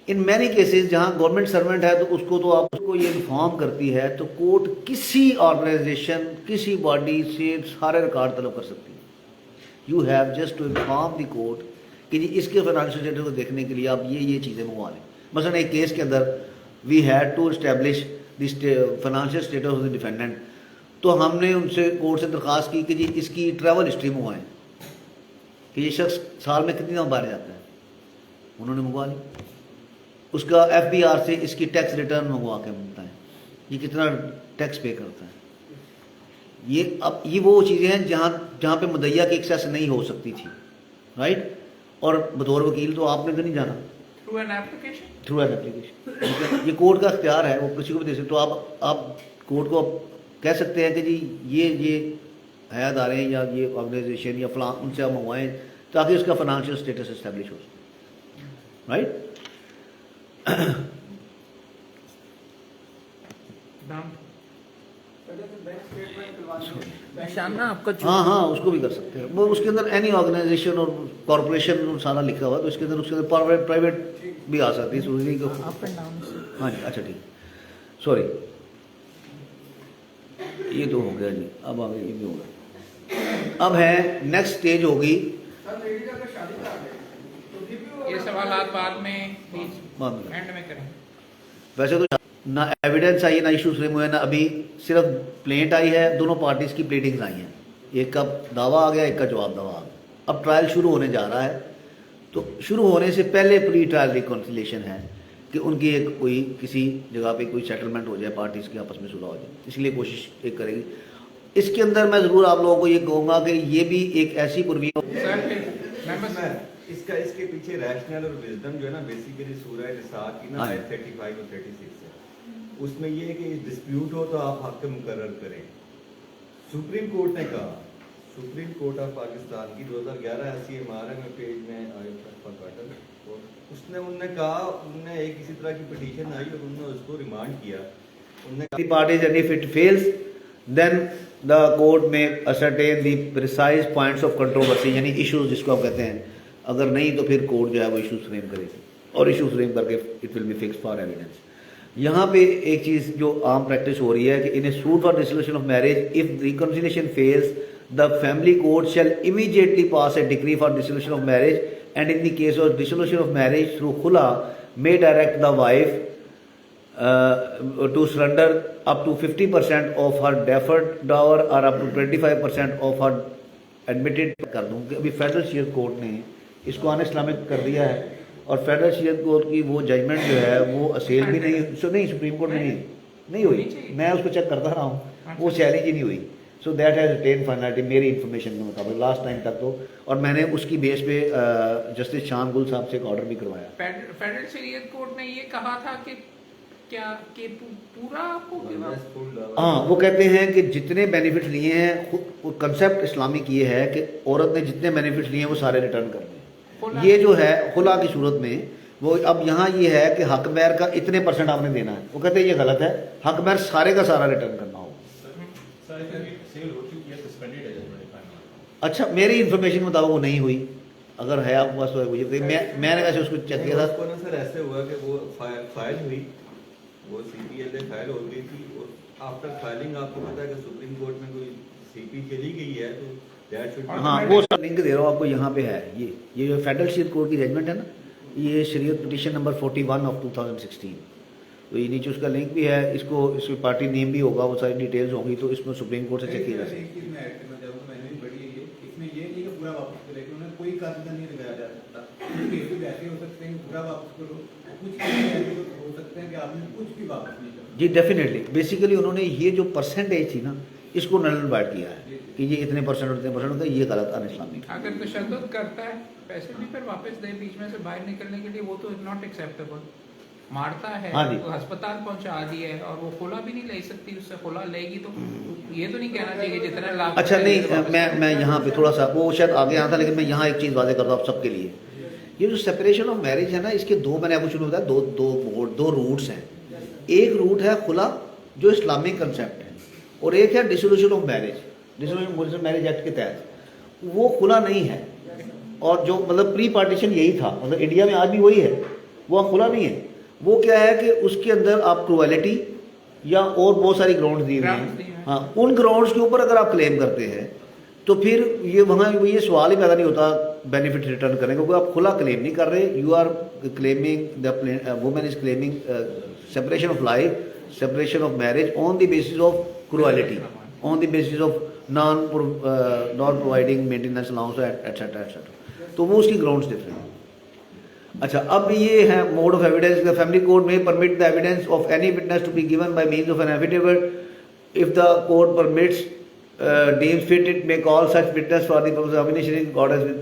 इन मैनी केसेस जहाँ गवर्नमेंट सर्वेंट है तो उसको तो आप उसको ये इन्फॉर्म करती है तो कोर्ट किसी ऑर्गेनाइजेशन किसी बॉडी से सारे रिकॉर्ड तलब कर सकती है। You have just to inform the court कि जी इसके फाइनेंशियल स्टेटस को देखने के लिए आप ये चीज़ें मंगवा लें। मसलन एक केस के अंदर we had to establish the financial status of the defendant, तो हमने उनसे कोर्ट से दरख्वास्त की कि जी इसकी ट्रैवल हिस्ट्री मंगवाएं कि ये शख्स साल में कितनी दफ़ा बाहर जाता है, उन्होंने मंगवा ली। उसका FBR से इसकी टैक्स रिटर्न मंगवा के मिलता है, ये कितना टैक्स पे करता है। ये वो चीज़ें हैं जहाँ पे मुद्दइया की एक्सेस नहीं हो सकती थी, राइट। और बतौर वकील तो आपने तो नहीं जाना थ्रू एन एप्लीकेशन, ये कोर्ट का इख्तियार है, वो किसी को भी दे सकते। तो आप कोर्ट को कह सकते हैं कि जी ये है अदारे या ये ऑर्गेनाइजेशन या फलां, उनसे आप मंगवाएं ताकि उसका फाइनेंशियल स्टेटस इस्टेब्लिश हो सके, राइट। हाँ उसको भी कर सकते हैं। वो उसके अंदर एनी ऑर्गेनाइजेशन और कॉर्पोरेशन सारा लिखा हुआ है, तो इसके अंदर उसके अंदर प्राइवेट भी आ सकती है। सूर्य को हाँ जी, अच्छा ठीक, सॉरी ये तो हो गया जी। अब आगे ये भी हो गया। अब है नेक्स्ट स्टेज होगी, ये सवालात बाद में एंड में करें। वैसे तो ना एविडेंस आई है, ना इशूज फ्रेम हुए, ना अभी सिर्फ प्लेंट आई है, दोनों पार्टीज की प्लेटिंग्स आई हैं, एक का दावा आ गया, एक का जवाब दावा आ गया। अब ट्रायल शुरू होने जा रहा है, तो शुरू होने से पहले प्री ट्रायल रिकॉन्सिलिएशन है कि उनकी एक कोई किसी जगह पे कोई सेटलमेंट हो जाए, पार्टीज के आपस में सुलह हो जाए, इसलिए कोशिश एक करेगी। इसके अंदर मैं ज़रूर आप लोगों को ये कहूँगा कि ये भी एक ऐसी प्रोविजन इसके पीछे रैशनल और विजडम जो है ना, बेसिकली सूरह निसा की ना 35 और 36 है। उसमें ये है कि डिस्प्यूट हो तो आप हक मुकर्रर करें। सुप्रीम कोर्ट ने कहा, सुप्रीम कोर्ट ऑफ पाकिस्तान की 2011 SCMR में पेज में उन्होंने कहा, उन्होंने एक इसी तरह की पिटीशन आई और उन्होंने उसको रिमांड किया। उन्होंने parties and if it fails then the court may ascertain the precise points of controversy, यानी issues जिसको आप कहते हैं। अगर नहीं तो फिर कोर्ट जो है वो इशूज फ्रेम करेगी और इशूज फ्रेम करके it will be fix for evidence. यहाँ पे एक चीज़ जो आम प्रैक्टिस हो रही है कि in a suit for dissolution of marriage if reconciliation fails the family court shall immediately pass a decree for dissolution of marriage and in the case of dissolution of marriage through khula may direct the wife to surrender up to 50% of her deferred dower or up to 25% of her admitted कर दूँ कि अभी federal शरीयत court ने इसको अन Islamic कर दिया है और फेडरल शरीयत कोर्ट की वो जजमेंट जो है वो असेल भी नहीं सुप्रीम कोर्ट में नहीं हुई। मैं उसको चेक करता रहा हूँ, वो चैलेंज ही नहीं हुई। So that has attain finality मेरी इन्फॉर्मेशन के मुताबिक लास्ट टाइम तक तो, और मैंने उसकी बेस पे जस्टिस शान गुल साहब से एक ऑर्डर भी करवाया। फेडरल शरीयत कोर्ट ने ये कहा था कि क्या कि पूरा आपको हाँ, वो कहते हैं कि जितने बेनिफिट लिए हैं, कंसेप्ट इस्लामिक ये है कि औरत ने जितने बेनिफिट लिए हैं वो सारे रिटर्न कर दें। ये जो है खुला की सूरत में वो अब यहाँ ये है कि हक मैर का इतने % आपने देना है, वो कहते हैं ये गलत है, हक मैर सारे का सारा रिटर्न करना होगा। अच्छा, मेरी इन्फॉर्मेशन के मुताबिक वो नहीं हुई, अगर है आपके पास तो मैंने कैसे उसको चेक किया था। सर ऐसे हुआ कि वो फाइल हुई, वो CPLA फाइल हो गई थी और आफ्टर फाइलिंग आपको पता है कि सुप्रीम कोर्ट में कोई CP चली गई है तो दैट शुड। हाँ, वो लिंक दे रहा हूँ आपको, यहाँ पे है ये जो फेडरल शरीयत कोर्ट की जजमेंट है ना, ये शरीयत पिटीशन नंबर 41 ऑफ 2016, तो ये नीचे उसका लिंक भी है। इसको इसमें पार्टी नेम भी होगा, वो सारी डिटेल्स होंगी, तो इसमें सुप्रीम कोर्ट से चेक किया जा जी। डेफिनेटली बेसिकली उन्होंने ये जो परसेंटेज थी ना, इसको नल एंड वाइड किया है कि ये इतने % उतने % होता है, ये गलत अन इस्लामिक। अगर तशद्दुद करता है पैसे भी फिर वापस दे बीच में से बाहर निकलने के लिए, वो तो नॉट एक्सेप्टेबल। मारता है हाँ जी। तो अस्पताल पहुंचा दिया है और वो खुला भी नहीं ले सकती, उससे खुला लेगी तो ये तो नहीं कहना चाहिए कि जितने लाख अच्छा रुपए नहीं, लिए वापस मैं यहाँ पे थोड़ा सा वो शायद आगे यहाँ था, लेकिन मैं यहाँ एक चीज़ वादे करता हूँ आप सबके लिए। ये जो सेपरेशन ऑफ मैरिज है ना, इसके दो, मैंने आपको शुरू बताया, दो रूट्स हैं। एक रूट है खुला जो इस्लामिक कंसेप्ट है, और एक है dissolution of marriage, dissolution marriage act के तहत। वो खुला नहीं है, और जो मतलब प्री पार्टीशन यही था, मतलब इंडिया में आज भी वही है, वो खुला नहीं है। वो क्या है कि उसके अंदर आप क्रुएलिटी या और बहुत सारी ग्राउंड्स दिए हुए Grounds दिए हैं। हैं। हाँ, उन ग्राउंड्स के ऊपर अगर आप क्लेम करते हैं तो फिर ये वहाँ ये सवाल ही पैदा नहीं होता बेनिफिट रिटर्न करने का, क्योंकि आप खुला क्लेम नहीं कर रहे। You are claiming, the women is claiming separation of life, separation of marriage on the basis of cruelty, on the basis of non providing maintenance allowance etcetera etcetera, तो वो उसकी ग्राउंड्स डिफरेंट है। अच्छा, अब ये है mode of evidence. The family court may permit the evidence of any witness to be given by means of an affidavit if the court permits deems fit it may call such witness for the purpose of examination in accordance with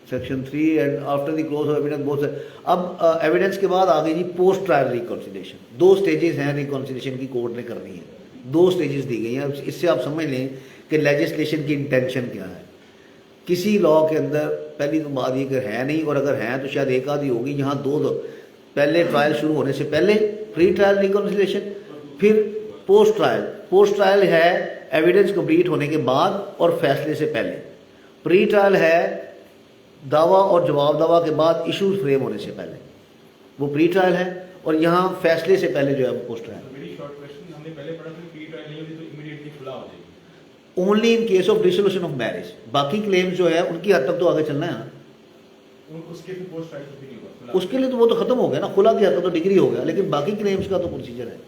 section 3 and after the close of evidence both। अब evidence के बाद आ गई जी post trial reconciliation. दो stages हैं reconciliation की, court ने करनी है, दो स्टेजेस दी गई हैं। इससे आप समझ लें कि लेजिस्लेशन की इंटेंशन क्या है। किसी लॉ के अंदर पहली तो बात ये कि है नहीं, और अगर है तो शायद एक आधी होगी। यहाँ दो पहले ट्रायल शुरू होने से पहले प्री ट्रायल रिकॉन्सिलिएशन, फिर पोस्ट ट्रायल। पोस्ट ट्रायल है एविडेंस कंप्लीट होने के बाद और फैसले से पहले। प्री ट्रायल है दावा और जवाब दावा के बाद इशूज फ्रेम होने से पहले, वो प्री ट्रायल है। और यहाँ फैसले से पहले जो है वो post trial. Very short question, हमने पहले पढ़ा था प्री ट्रायल नहीं होती तो इमीडिएटली खुला हो जाएगी। Only in case of dissolution of marriage. बाकी क्लेम्स जो है उनकी हद तक तो आगे चलना है। उसके फिर पोस्ट ट्रायल कुछ भी नहीं होगा, खुला। उसके लिए तो वो तो खत्म हो गया ना, खुला की हद तक तो डिग्री हो गया, लेकिन बाकी क्लेम्स का तो प्रोसीजर है।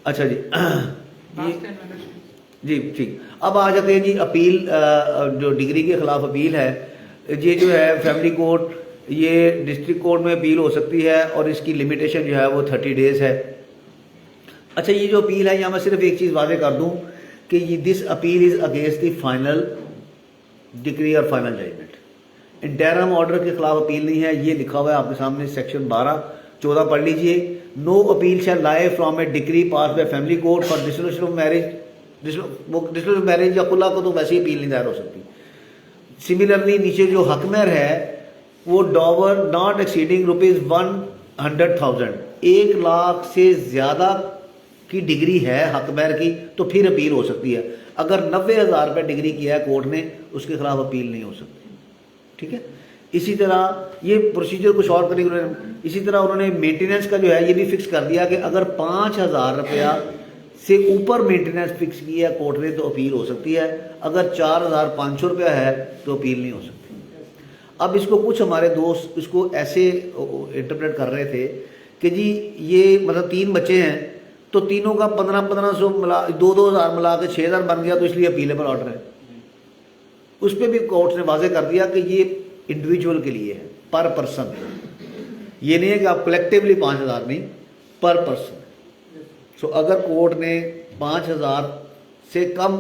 अच्छा जी, Last 10 minutes। जी ठीक। अब आ जाते हैं जी अपील, जो डिग्री के खिलाफ अपील है, ये जो है फैमिली कोर्ट, ये डिस्ट्रिक्ट कोर्ट में अपील हो सकती है और इसकी लिमिटेशन जो है वो 30 डेज है। अच्छा, ये जो अपील है, यहाँ मैं सिर्फ एक चीज़ वादे कर दूँ कि ये this appeal is against the final decree और फाइनल जजमेंट। इंटरम ऑर्डर के खिलाफ अपील नहीं है, ये लिखा हुआ है आपके सामने, सेक्शन 12-14 पढ़ लीजिए। No appeal shall lie from a decree pass by family court for dissolution of marriage. Dissolution of marriage या खुला को तो वैसे ही अपील नहीं दायर हो सकती। सिमिलरली नीचे जो हकमर है वो डॉवर नॉट एक्सीडिंग ₹100,000, 1 लाख से ज्यादा की डिग्री है हकमर की, तो फिर अपील हो सकती है। अगर 90,000 रुपये डिग्री किया है कोर्ट ने, उसके खिलाफ अपील नहीं हो सकती। ठीक है, इसी तरह ये प्रोसीजर कुछ और करेंगे। इसी तरह उन्होंने मेंटेनेंस का जो है ये भी फिक्स कर दिया कि अगर 5,000 रुपया से ऊपर मेंटेनेंस फिक्स की है कोर्ट ने तो अपील हो सकती है। अगर 4,500 रुपया है तो अपील नहीं हो सकती। अब इसको कुछ हमारे दोस्त इसको ऐसे इंटरप्रेट कर रहे थे कि जी ये मतलब 3 बच्चे हैं तो तीनों का 1500 मिला 2,000 मिला के 6,000 बन गया, तो इसलिए अपीलेबल ऑर्डर है। उस पर भी कोर्ट ने वाजे कर दिया कि ये इंडिविजुअल के लिए है, पर पर्सन। ये नहीं है कि आप कलेक्टिवली 5,000 नहीं, पर पर्सन। सो अगर कोर्ट ने 5,000 से कम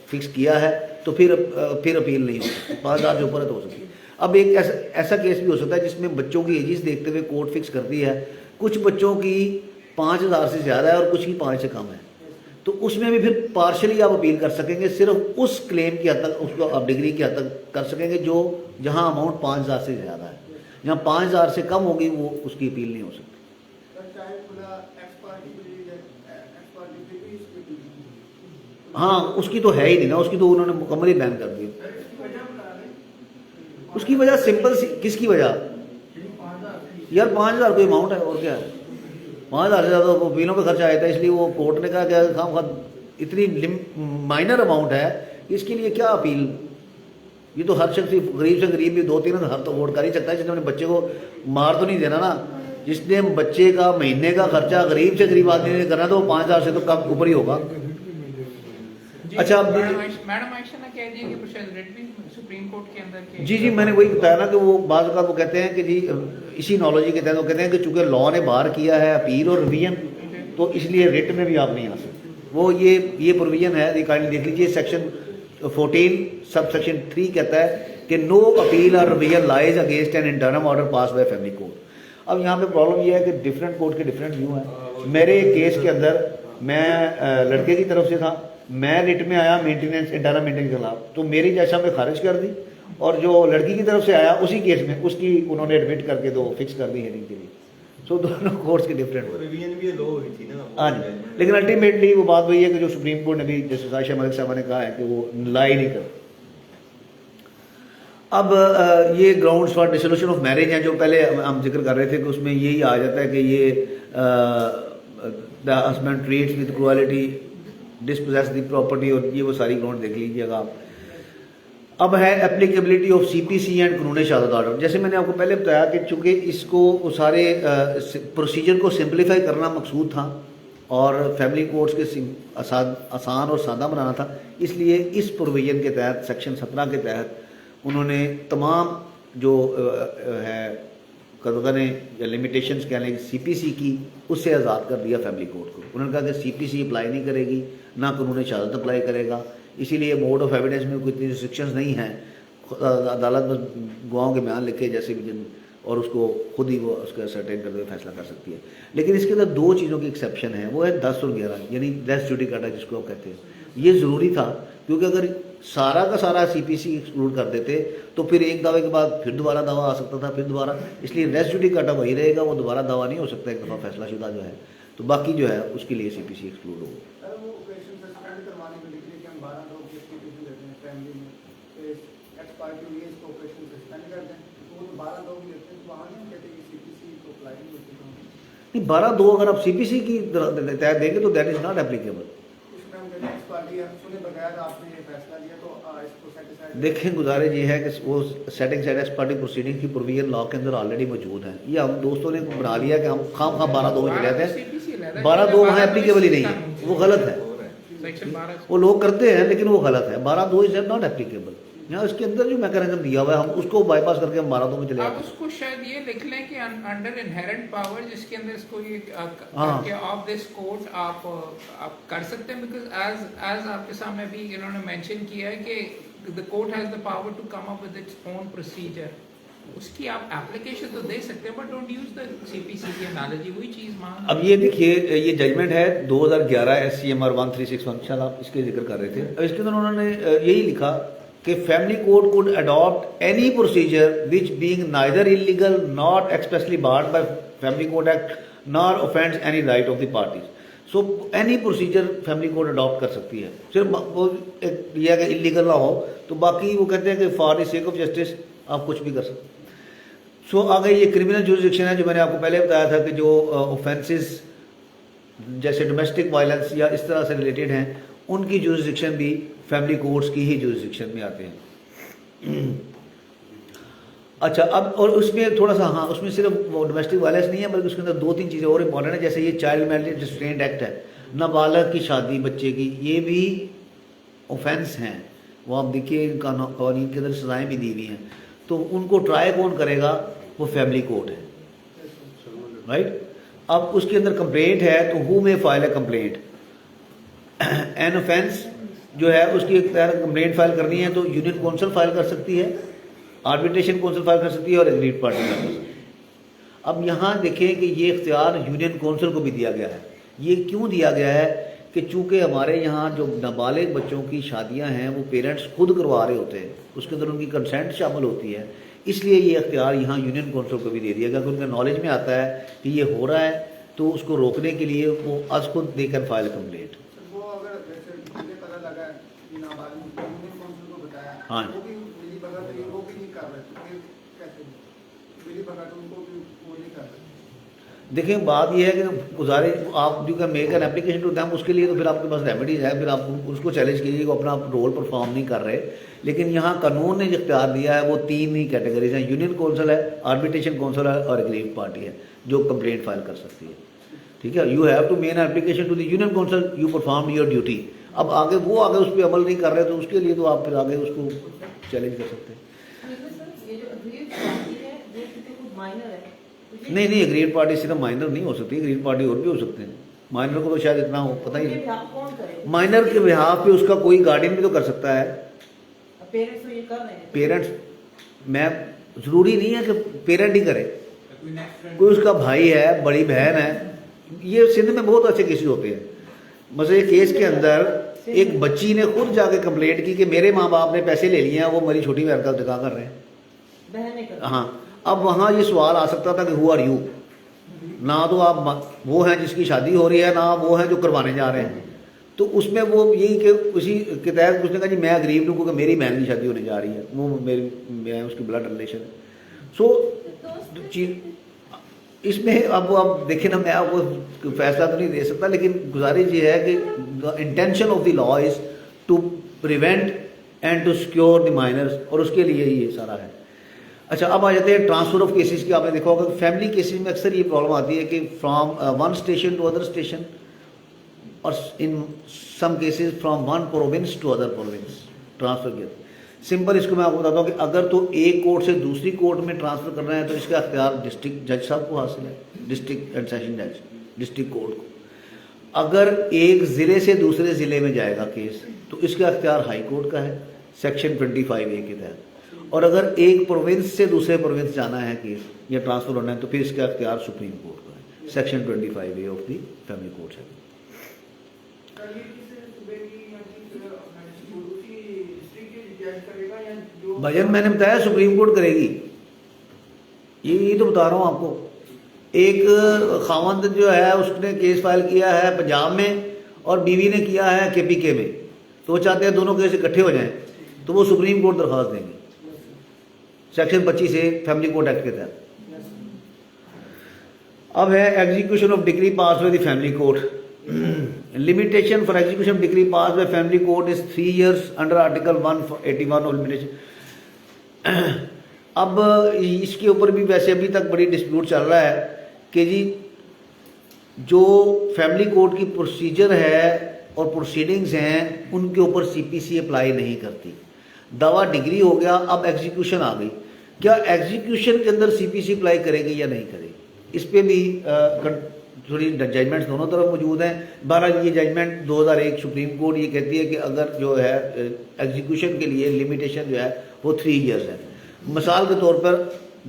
फिक्स किया है तो फिर अपील नहीं हो सकती। 5,000 से ऊपर है तो हो सकती है। अब एक ऐसा केस भी हो सकता है जिसमें बच्चों की एजेस देखते हुए कोर्ट फिक्स करती है, कुछ बच्चों की 5,000 से ज़्यादा है और कुछ की 5 से कम है, तो उसमें भी फिर पार्शली आप अपील कर सकेंगे। सिर्फ उस क्लेम की हद तक, उसको आप डिग्री की हद तक कर सकेंगे जो जहां अमाउंट 5,000 से ज़्यादा है। जहां 5,000 से कम होगी वो उसकी अपील नहीं हो सकती। हाँ, उसकी तो है ही नहीं ना, उसकी तो उन्होंने मुकम्मल ही बैन कर दी। उसकी वजह सिंपल सी, किसकी वजह यार 5,000 कोई अमाउंट है और क्या है। 5,000 से ज़्यादा अपीलों पर खर्चा आया था, इसलिए वो कोर्ट ने कहा कि खाम इतनी माइनर अमाउंट है, इसके लिए क्या अपील। ये तो हर शख्स गरीब से गरीब भी 2-3 हज़ार तो वोट कर ही सकता है, जिसने अपने बच्चे को मार तो नहीं देना ना। जिसने बच्चे का महीने का खर्चा गरीब से गरीब आदमी ने करना तो वो 5,000 से तो कम ऊपर ही होगा। अच्छा, मैडम आयशा ने कह दिया कि शायद रेड भी सुप्रीम कोर्ट के अंदर के जी मैंने वही बताया ना कि वो बाज़ वो कहते हैं कि जी इसी नॉलेज के तहत वो कहते हैं कि चूंकि लॉ ने बाहर किया है अपील और रिवीजन, तो इसलिए रिट में भी आप नहीं आ सकते। वो ये प्रोविजन है, काइंडली देख लीजिए, सेक्शन 14 सब सेक्शन 3 कहता है कि नो अपील और revision lies against an interim order pass by family court. अब यहाँ पे प्रॉब्लम ये है कि डिफरेंट कोर्ट के डिफरेंट व्यू हैं। मेरे केस के अंदर मैं लड़के की तरफ से था, मैं रिट में आया मेंटेनेंस इंटरनल मेंटेनेंस के खिलाफ, तो मेरी जैसा में खारिज कर दी, और जो लड़की की तरफ से आया उसी केस में उसकी उन्होंने एडमिट करके तो फिक्स कर दी हेयरिंग के लिए। सो दोनों कोर्ट्स के डिफरेंट। रिवीजन भी लो हुई थी ना। हाँ जी, लेकिन अल्टीमेटली वो बात वही है कि जो सुप्रीम कोर्ट ने भी जैसे आयशा मलिक साहब ने कहा है कि वो लाई नहीं कर। अब ये grounds for dissolution of marriage हैं जो पहले हम जिक्र कर रहे थे कि उसमें यही आ जाता है कि ये the husband treats with cruelty, dispossess the property, और ये वो सारी ग्राउंड देख लीजिएगा आप। अब है एप्लीकेबिलिटी ऑफ सीपीसी एंड कानून शहादत ऑर्डर। जैसे मैंने आपको पहले बताया कि चूंकि इसको सारे प्रोसीजर को सिंप्लीफाई करना मकसूद था और फैमिली कोर्ट्स के आसान और सादा बनाना था, इसलिए इस प्रोविजन के तहत सेक्शन 17 के तहत उन्होंने तमाम जो है कदगरें या लिमिटेशंस कह लें सीपीसी की, उससे आज़ाद कर दिया फैमिली कोर्ट को। उन्होंने कहा कि सीपीसी अप्लाई नहीं करेगी, ना कानून शहादत अप्लाई करेगा, इसीलिए मोड ऑफ एविडेंस में कोई इतनी रिस्ट्रिक्शंस नहीं हैं। अदालत में गवाहों के बयान लिखे जैसे भी और उसको खुद ही वो उसका सर्टेन करते हुए फैसला कर सकती है। लेकिन इसके अंदर दो चीज़ों की एक्सेप्शन है, वो है 10 और 11, यानी रेस जुडिकाटा जिसको आप कहते हैं। ये ज़रूरी था क्योंकि अगर सारा का सारा सीपीसी एक्सक्लूड कर देते तो फिर एक दावे के बाद फिर दोबारा दावा आ सकता था, फिर दोबारा, इसलिए रेस जुडिकाटा वही रहेगा, वो दोबारा दावा नहीं हो सकता एक दफ़ा फैसला शुदा जो है। तो बाकी जो है उसके लिए सीपीसी एक्सक्लूड होगा। नहीं, 12(2) अगर आप सीपीसी की तहत देंगे तो दैट इज नॉट एप्लीकेबल। देखें, गुजारिश ये है कि वो setting side ex party proceeding की प्रोविजन लॉ के अंदर ऑलरेडी मौजूद है। ये हम दोस्तों ने बना लिया कि हम खाम 12(2) में चले जाते हैं। 12(2) वहाँ एप्लीकेबल ही नहीं है, वो गलत है। वो लोग करते हैं लेकिन वो गलत है। 12(2) इज नॉट एप्लीकेबल। यहाँ इसके अंदर जो मैकेनिज्म दिया हुआ है हम उसको बाईपास करके हम 12(2) में चले आप जाते हैं। उसको शायद ये लिख लें कि अंडर इनहेरेंट पावर, जिसके अंदर इसको ये ऑफ दिस कोर्ट आप कर सकते हैं, बिकॉज एज आपके सामने भी इन्होंने मेंशन किया है कि the court has the power to come up with its own procedure. उसकी आप एप्लीकेशन तो दे सकते हैं but don't use the CPC की एनालॉजी, वही चीज मान। अब ये देखिए, ये जजमेंट है 2011 SCMR 1361, शायद आप इसके जिक्र कर रहे थे। अब इसके अंदर उन्होंने यही लिखा कि family court could adopt any procedure which being neither illegal not expressly barred by family court act nor offends any right of the parties. So any procedure family court adopt कर सकती है, सिर्फ वो एक यह कि इलीगल ना हो, तो बाकी वो कहते हैं कि for the sake of justice आप कुछ भी कर सकते। सो आगे ये क्रिमिनल जुरिस्डिक्शन है जो मैंने आपको पहले बताया था कि जो ऑफेंसेस जैसे डोमेस्टिक वायलेंस या इस तरह से रिलेटेड हैं, उनकी जुरिस्डिक्शन भी फैमिली कोर्ट्स की ही जुरिस्डिक्शन में आते हैं। अच्छा, अब और उसमें थोड़ा सा, हाँ, उसमें सिर्फ वो डोमेस्टिक वायलेंस नहीं है बल्कि उसके अंदर 2-3 चीज़ें और इंपॉर्टेंट है। जैसे ये चाइल्ड मैरिज रिस्ट्रेंट एक्ट है, नाबालग की शादी बच्चे की, ये भी ऑफेंस हैं। वो आप देखिए कानून के अंदर सजाएँ भी दी हुई हैं। तो उनको ट्राई कौन करेगा? वो फैमिली कोर्ट है, राइट। अब उसके अंदर कंप्लेंट है तो हु में फाइल है कंप्लेंट। एन ऑफेंस जो है उसकी कंप्लेंट फाइल करनी है तो यूनियन काउंसिल फाइल कर सकती है, आर्बिट्रेशन काउंसिल फाइल कर सकती है और एग्रीड पार्टी कर सकती है। अब यहाँ देखें कि ये इख्तियार यूनियन काउंसिल को भी दिया गया है। ये क्यों दिया गया है कि चूंकि हमारे यहाँ जो नाबालिग बच्चों की शादियाँ हैं वो पेरेंट्स खुद करवा रहे होते हैं, उसके अंदर उनकी कंसेंट शामिल होती है, इसलिए ये इख्तियार यहाँ यूनियन काउंसिल को भी दे दिया गया कि उनके नॉलेज में आता है कि ये हो रहा है तो उसको रोकने के लिए वो आज खुद दे कर फाइल कंप्लेंट। हाँ, देखिए बात यह है कि गुजारिश आप जो can make an application to them, उसके लिए तो फिर आपके पास रेमेडीज है, फिर आप उसको चैलेंज कीजिए वो अपना रोल परफॉर्म नहीं कर रहे। लेकिन यहाँ कानून ने जो इख्तियार दिया है वो 3 ही कैटेगरीज हैं, यूनियन काउंसिल है, आर्बिट्रेशन काउंसिल है और एग्रीड पार्टी है जो कंप्लेंट फाइल कर सकती है। ठीक है, you have to make an application to the union council, you perform your duty. अब आगे वो आगे उस पर अमल नहीं कर रहे तो उसके लिए तो आप फिर आगे उसको चैलेंज कर सकते हैं। नहीं, एग्रीड पार्टी सिर्फ माइनर नहीं हो सकती, एग्रीड पार्टी और भी हो सकते हैं। माइनर को तो शायद इतना हो पता ही नहीं। माइनर के बिहाफ पे उसका कोई गार्डियन भी तो कर सकता है। पेरेंट्स मैं जरूरी नहीं है कि पेरेंट ही करे। कोई नेक्स्ट फ्रेंड कोई उसका भाई है, बड़ी बहन है। ये सिंध में बहुत अच्छे केसेस होते हैं। मसले केस के अंदर एक बच्ची ने खुद जाके कंप्लेंट की कि मेरे माँ बाप ने पैसे ले लिए हैं, वो मेरी छोटी बहन का इंतकाल कर रहे हैं। हाँ, अब वहाँ ये सवाल आ सकता था कि हु आर यू, ना तो आप वो हैं जिसकी शादी हो रही है, ना वो हैं जो करवाने जा रहे हैं। तो उसमें वो यही कि उसी के तहत उसने कहा जी मैं गरीब हूँ क्योंकि मेरी बहन की शादी होने जा रही है, वो मैं उसकी ब्लड रिलेशन है। सो इसमें अब आप देखें ना, मैं आपको फैसला तो नहीं दे सकता, लेकिन गुजारिश ये है कि the intention of the law is to prevent and to secure the minors, और उसके लिए ही ये सारा है। अच्छा, अब आ जाते हैं ट्रांसफ़र ऑफ केसेस की। आपने देखा होगा फैमिली केसेस में अक्सर ये प्रॉब्लम आती है कि from one station to other station, और in some cases from one province to other province transfer किया। सिंपल इसको मैं आपको बताता हूँ कि अगर तो एक कोर्ट से दूसरी कोर्ट में ट्रांसफ़र करना है तो इसका अख्तियार डिस्ट्रिक्ट जज साहब को हासिल है, डिस्ट्रिक्ट एंड सेशन जज, डिस्ट्रिक्ट कोर्ट को। अगर एक ज़िले से दूसरे ज़िले में जाएगा केस तो इसका अख्तियार हाई कोर्ट का है सेक्शन 25A के तहत। और अगर एक प्रोविंस से दूसरे प्रोविंस जाना है केस या ट्रांसफ़र होना है तो फिर इसका अख्तियार सुप्रीम कोर्ट का है, section 25A of the family court है। भजन मैंने बताया सुप्रीम कोर्ट करेगी, ये तो बता रहा हूँ आपको। एक खावंद जो है उसने केस फाइल किया है पंजाब में और बीवी ने किया है KPK में, तो वो चाहते हैं दोनों केस इकट्ठे हो जाएं, तो वो सुप्रीम कोर्ट दरख्वास्त देंगे section 25A family court act के तहत। अब है execution of decree pass by the family court. Limitation for execution of decree pass by family court is 3 years under article 181 of limitation. अब इसके ऊपर भी वैसे अभी तक बड़ी डिस्प्यूट चल रहा है कि जी जो फैमिली कोर्ट की प्रोसीजर है और प्रोसीडिंग्स हैं उनके ऊपर CPC अप्लाई नहीं करती। दावा डिग्री हो गया, अब एग्जीक्यूशन आ गई, क्या एग्जीक्यूशन के अंदर CPC अप्लाई करेगी या नहीं करेगी? इस पे भी थोड़ी जजमेंट्स दोनों तरफ मौजूद हैं। बहरहाल ये जजमेंट 2001 सुप्रीम कोर्ट ये कहती है कि अगर जो है एग्जीक्यूशन के लिए लिमिटेशन जो है वो 3 years है। मिसाल के तौर पर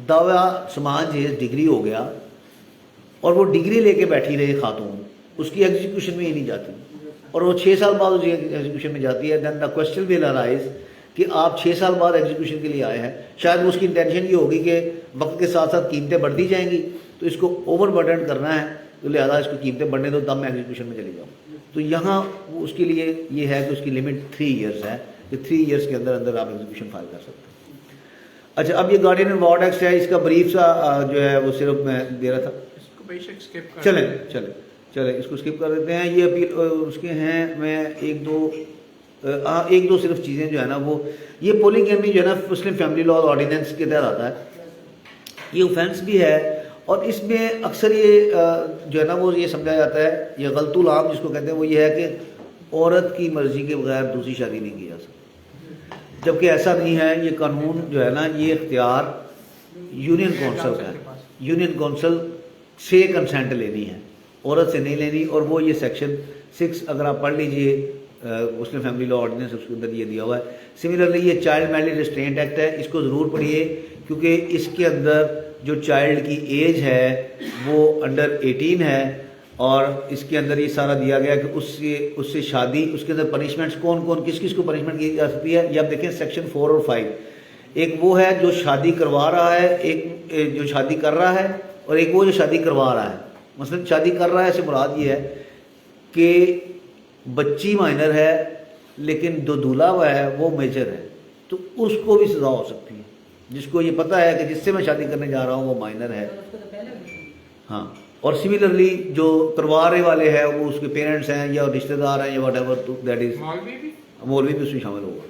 दावा समाज डिग्री हो गया और वो डिग्री लेके बैठी रही खातून, उसकी एग्जीक्यूशन में ही नहीं जाती और वो 6 साल बाद उसकी एग्जीक्यूशन में जाती है। Then the question will arise कि आप 6 साल बाद एग्जीक्यूशन के लिए आए हैं, शायद उसकी इंटेंशन ये होगी कि वक्त के साथ साथ कीमतें बढ़ती जाएंगी तो इसको ओवर बर्डन करना है, तो लिहाजा इसको कीमतें बढ़ने दो तब मैं एग्जीक्यूशन में चली जाऊँ। तो यहाँ उसके लिए ये है कि उसकी लिमिट 3 years है कि 3 years के अंदर अंदर आप एग्जीक्यूशन फाइल कर सकते हैं। अच्छा, अब ये गार्डियन एंड वार्ड एक्ट है, इसका ब्रीफ सा जो है वो सिर्फ मैं दे रहा था, इसको बेशक स्किप कर चले चले चले इसको स्किप कर देते हैं। ये अपील उसके हैं, मैं एक दो सिर्फ चीज़ें जो है ना वो ये पोलीगैमी जो है ना मुस्लिम फैमिली लॉ ऑर्डिनेंस के तहत आता है, ये ऑफेंस भी है और इसमें अक्सर ये जो है ना वो ये समझा जाता है, ये गलतुल आम जिसको कहते हैं, वो ये है कि औरत की मर्जी के बगैर दूसरी शादी नहीं की जा सकती, जबकि ऐसा नहीं है। ये कानून जो है ना ये इख्तियार यूनियन काउंसिल का है, यूनियन काउंसिल से कंसेंट लेनी है, औरत से नहीं लेनी। और वो ये सेक्शन 6 अगर आप पढ़ लीजिए मुस्लिम फैमिली लॉ ऑर्डिनेंस, उसके अंदर ये दिया हुआ है। सिमिलरली ये चाइल्ड मैरिज रिस्ट्रेंट एक्ट है, इसको ज़रूर पढ़िए क्योंकि इसके अंदर जो चाइल्ड की एज है वो अंडर 18 है और इसके अंदर ये सारा दिया गया कि उससे शादी, उसके अंदर पनिशमेंट्स कौन कौन किस किस को पनिशमेंट की जा सकती है। ये आप देखें सेक्शन 4 और 5, एक वो है जो शादी करवा रहा है, एक जो शादी कर रहा है और एक वो जो शादी करवा रहा है। मसलन शादी कर रहा है से मुराद ये है कि बच्ची माइनर है लेकिन जो दूल्हा हुआ है वो मेजर है, तो उसको भी सजा हो सकती है, जिसको ये पता है कि जिससे मैं शादी करने जा रहा हूँ वो माइनर है। हाँ, और सिमिलरली जो करवाने वाले हैं वो उसके पेरेंट्स हैं या रिश्तेदार हैं या वट एवर, तो दैट इज मौलवी भी उसमें शामिल होगा।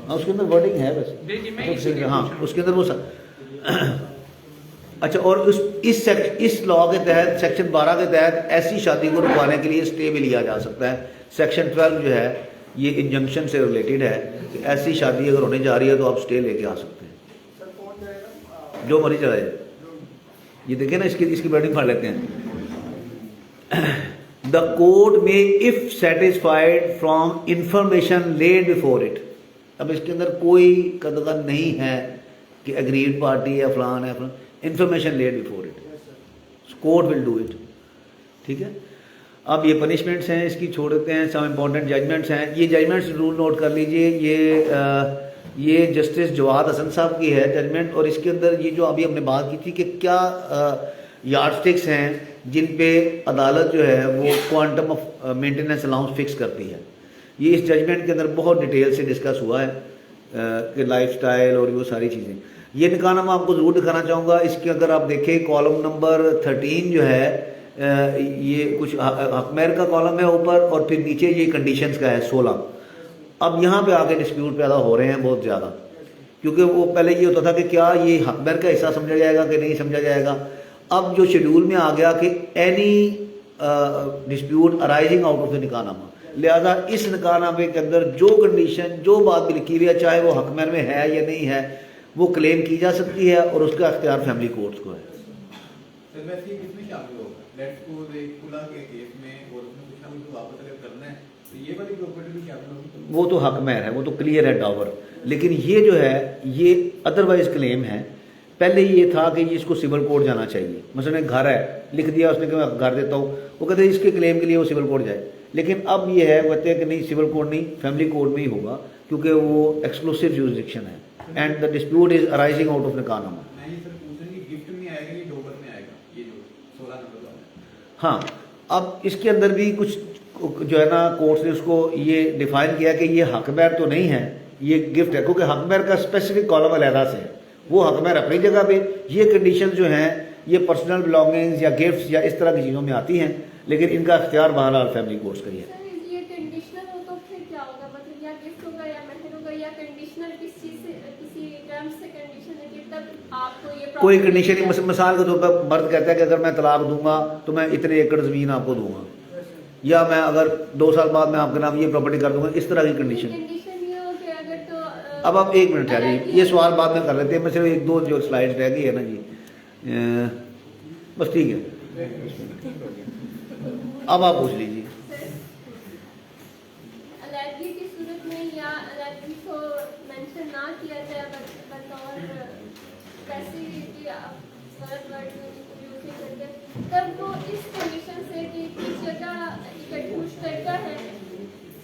हाँ, उसके अंदर वर्डिंग है वैसे, हाँ उसके अंदर वो अच्छा। और इस लॉ के तहत सेक्शन 12 के तहत ऐसी शादी को रुकवाने के लिए स्टे भी लिया जा सकता है। सेक्शन 12 जो है ये इंजंक्शन से रिलेटेड है कि ऐसी शादी अगर होने जा रही है तो आप स्टे लेके आ सकते हैं, जो मर्जी चला जाए। ये देखिए ना, इसकी वर्डिंग पढ़ लेते हैं। द कोर्ट में if satisfied from information laid before it. अब इसके अंदर कोई कदगन नहीं है कि अग्रीड पार्टी या फलान है, फलान, information laid before it. Court will do it. ठीक है, अब ये पनिशमेंट्स हैं, इसकी छोड़ देते हैं। सम इम्पॉर्टेंट जजमेंट्स हैं, ये जजमेंट्स रूल नोट कर लीजिए। ये जस्टिस जवाद हसन साहब की है जजमेंट, और इसके अंदर ये जो अभी हमने बात की थी कि क्या यार्डस्टिक्स हैं जिन पे अदालत जो है वो quantum of maintenance allowance fix करती है, ये इस जजमेंट के अंदर बहुत डिटेल से डिस्कस हुआ है कि लाइफस्टाइल और वो सारी चीज़ें। ये निकाना मैं आपको ज़रूर दिखाना चाहूँगा। इसके अंदर आप देखें कॉलम नंबर 13 जो है ये कुछ हकमैर का कॉलम है ऊपर, और फिर नीचे ये कंडीशंस का है 16। अब यहाँ पे आके डिस्प्यूट पैदा हो रहे हैं बहुत ज़्यादा, क्योंकि वो पहले ये होता था कि क्या ये हकमैर का हिस्सा समझा जाएगा कि नहीं समझा जाएगा। अब जो शेड्यूल में आ गया कि any dispute arising out of the nikahnama, लिहाजा इस निकाहनामे के अंदर जो कंडीशन जो बात भी लिखी हुई है, चाहे वो हकमैर में है या नहीं है, वो क्लेम की जा सकती है, और उसका अख्तियार फैमिली कोर्ट्स को है। सर वैसे किसमें शामिल होगा? लेट्स सपोज एक खुला के केस में और उसमें कुछ ना कुछ वापस अगर करना है तो ये वाली प्रॉपर्टी भी शामिल होगी? वो तो हकमैर है, वो तो क्लियर है डावर, लेकिन ये जो है ये अदरवाइज क्लेम है। पहले ये था कि ये इसको सिविल कोर्ट जाना चाहिए, मसलन घर है लिख दिया उसने कि मैं घर देता हूँ, वो कहते हैं इसके क्लेम के लिए वो सिविल कोर्ट जाए। लेकिन अब ये है कहते हैं कि नहीं, सिविल कोर्ट नहीं, फैमिली कोर्ट में ही होगा, क्योंकि वो एक्सक्लूसिव जुरिसडिक्शन है and the dispute is arising out of nikahnama. मैं ये सर पूछ रही कि गिफ्ट में आएगा ये डोबर में आएगा, ये जो 16 नंबर वाला है? हाँ, अब इसके अंदर भी कुछ जो है ना कोर्ट ने उसको ये डिफाइन किया कि ये हकमैर तो नहीं है, ये गिफ्ट है, क्योंकि हकमैर का स्पेसिफिक कॉलम अलहदा से है, वो हकमैर अपनी जगह पे। ये कंडीशन जो हैं ये पर्सनल बिलोंगिंग्स या गिफ्ट्स या इस तरह की चीज़ों में आती हैं, लेकिन इनका अख्तियार बहरहाल फैमिली कोर्ट्स का ही है। ये कंडीशनल हो तो फिर क्या होगा? मतलब या गिफ्ट होगा या मेहर होगा या कंडीशनल किस चीज से, किसी टर्म्स से कंडीशन है कि तब आपको ये कोई कंडीशन नहीं। मिसाल के तौर पर मर्द कहता है कि अगर मैं तलाक दूंगा तो मैं इतने एकड़ ज़मीन आपको दूंगा, या मैं अगर 2 साल बाद मैं आपके नाम ये प्रॉपर्टी कर दूंगा, इस तरह की कंडीशन। कंडीशन ये हो कि अगर तो अब आप 1 मिनट ठहरिए, ये सवाल बाद में कर लेते हैं। मैं सिर्फ 1-2 जो स्लाइड्स रह गई है ना जी, बस ठीक है, अब आप पूछ लीजिए। अलैदगी की सूरत में या अलैदगी को मेंशन ना किया जाए बतौर पैसे की गलत वर्ड यूज करते, तब वो इस कंडीशन से कि किस जगह इकट्ठी मुश्तरका है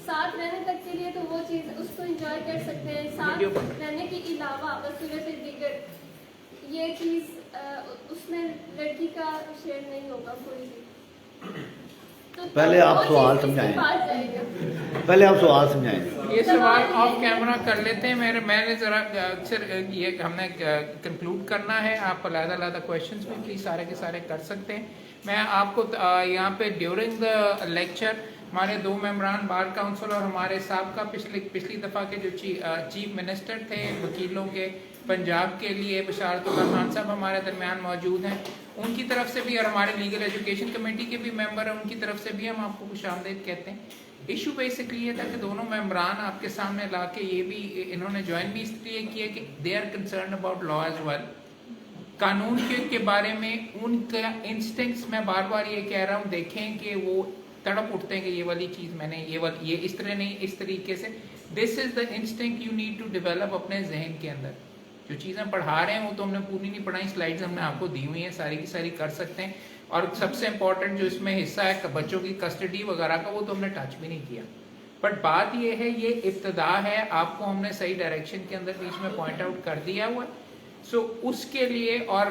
साथ रहने तक के लिए, तो वो चीज़ उसको एंजॉय कर सकते हैं। साथ रहने के अलावा बसूरत दीगर ये चीज़ उसमें लड़की का शेयर नहीं होगा कोई भी। तो पहले आप सवाल समझाएं, पहले आप सवाल समझाएं। ये सवाल ऑफ कैमरा कर लेते हैं। मैंने जरा अक्सर ये हमने कंक्लूड करना है, आप अलग-अलग क्वेश्चंस में प्लीज सारे के सारे कर सकते हैं। मैं आपको यहाँ पे ड्यूरिंग द लेक्चर हमारे 2 मेंबरान बार काउंसिल और हमारे साहब का पिछली दफ़ा के जो चीफ मिनिस्टर थे वकीलों के पंजाब के लिए, बशारतुल्लाह खान साहब हमारे दरमियान मौजूद हैं, उनकी तरफ से भी, और हमारे लीगल एजुकेशन कमेटी के भी मेंबर हैं, उनकी तरफ से भी हम आपको खुशामदीद कहते हैं। इशू बेसिकली ये था कि दोनों मेंबरान आपके सामने ला के ये भी इन्होंने ज्वाइन भी इसलिए किया कि they are concern about law as well, कानून के बारे में उनका इंस्टिंक्ट्स, मैं बार बार ये कह रहा हूँ, देखें कि वो तड़प उठते हैं कि ये वाली चीज़ मैंने ये इस तरह नहीं, इस तरीके से। This is the instinct you need to develop अपने जहन के अंदर। जो चीज़ें पढ़ा रहे हैं वो तो हमने पूरी नहीं पढ़ाई, स्लाइड्स हमने आपको दी हुई हैं, सारी की सारी कर सकते हैं। और सबसे इम्पोर्टेंट जो इसमें हिस्सा है बच्चों की कस्टडी वगैरह का, वो तो हमने टच भी नहीं किया। बट बात ये है, ये इब्तदा है, आपको हमने सही डायरेक्शन के अंदर बीच में पॉइंट आउट कर दिया हुआ है। सो उसके लिए और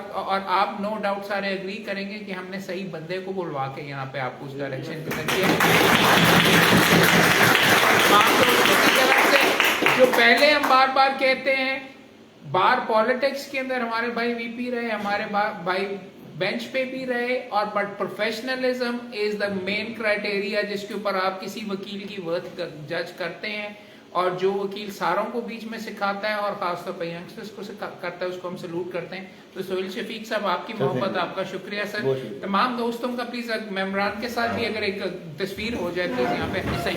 आप नो डाउट सारे एग्री करेंगे कि हमने सही बंदे को बुलवा के यहाँ पे आपको उस डायरेक्शन के अंदर किया। जो पहले हम बार बार कहते हैं, बार पॉलिटिक्स के अंदर हमारे भाई वीपी रहे, हमारे भाई बेंच पे भी रहे, और but professionalism is the main criteria जिसके ऊपर आप किसी वकील की वर्थ जज करते हैं। और जो वकील सारों को बीच में सिखाता है और खासतौर पर यंगस्टर्स को करता है, उसको हम सलूट करते हैं। तो सोहेल शफीक साहब, आपकी मोहब्बत, आपका शुक्रिया सर। तमाम दोस्तों का प्लीज मेंबरान के साथ भी अगर एक तस्वीर हो जाए प्लीज यहाँ पे सही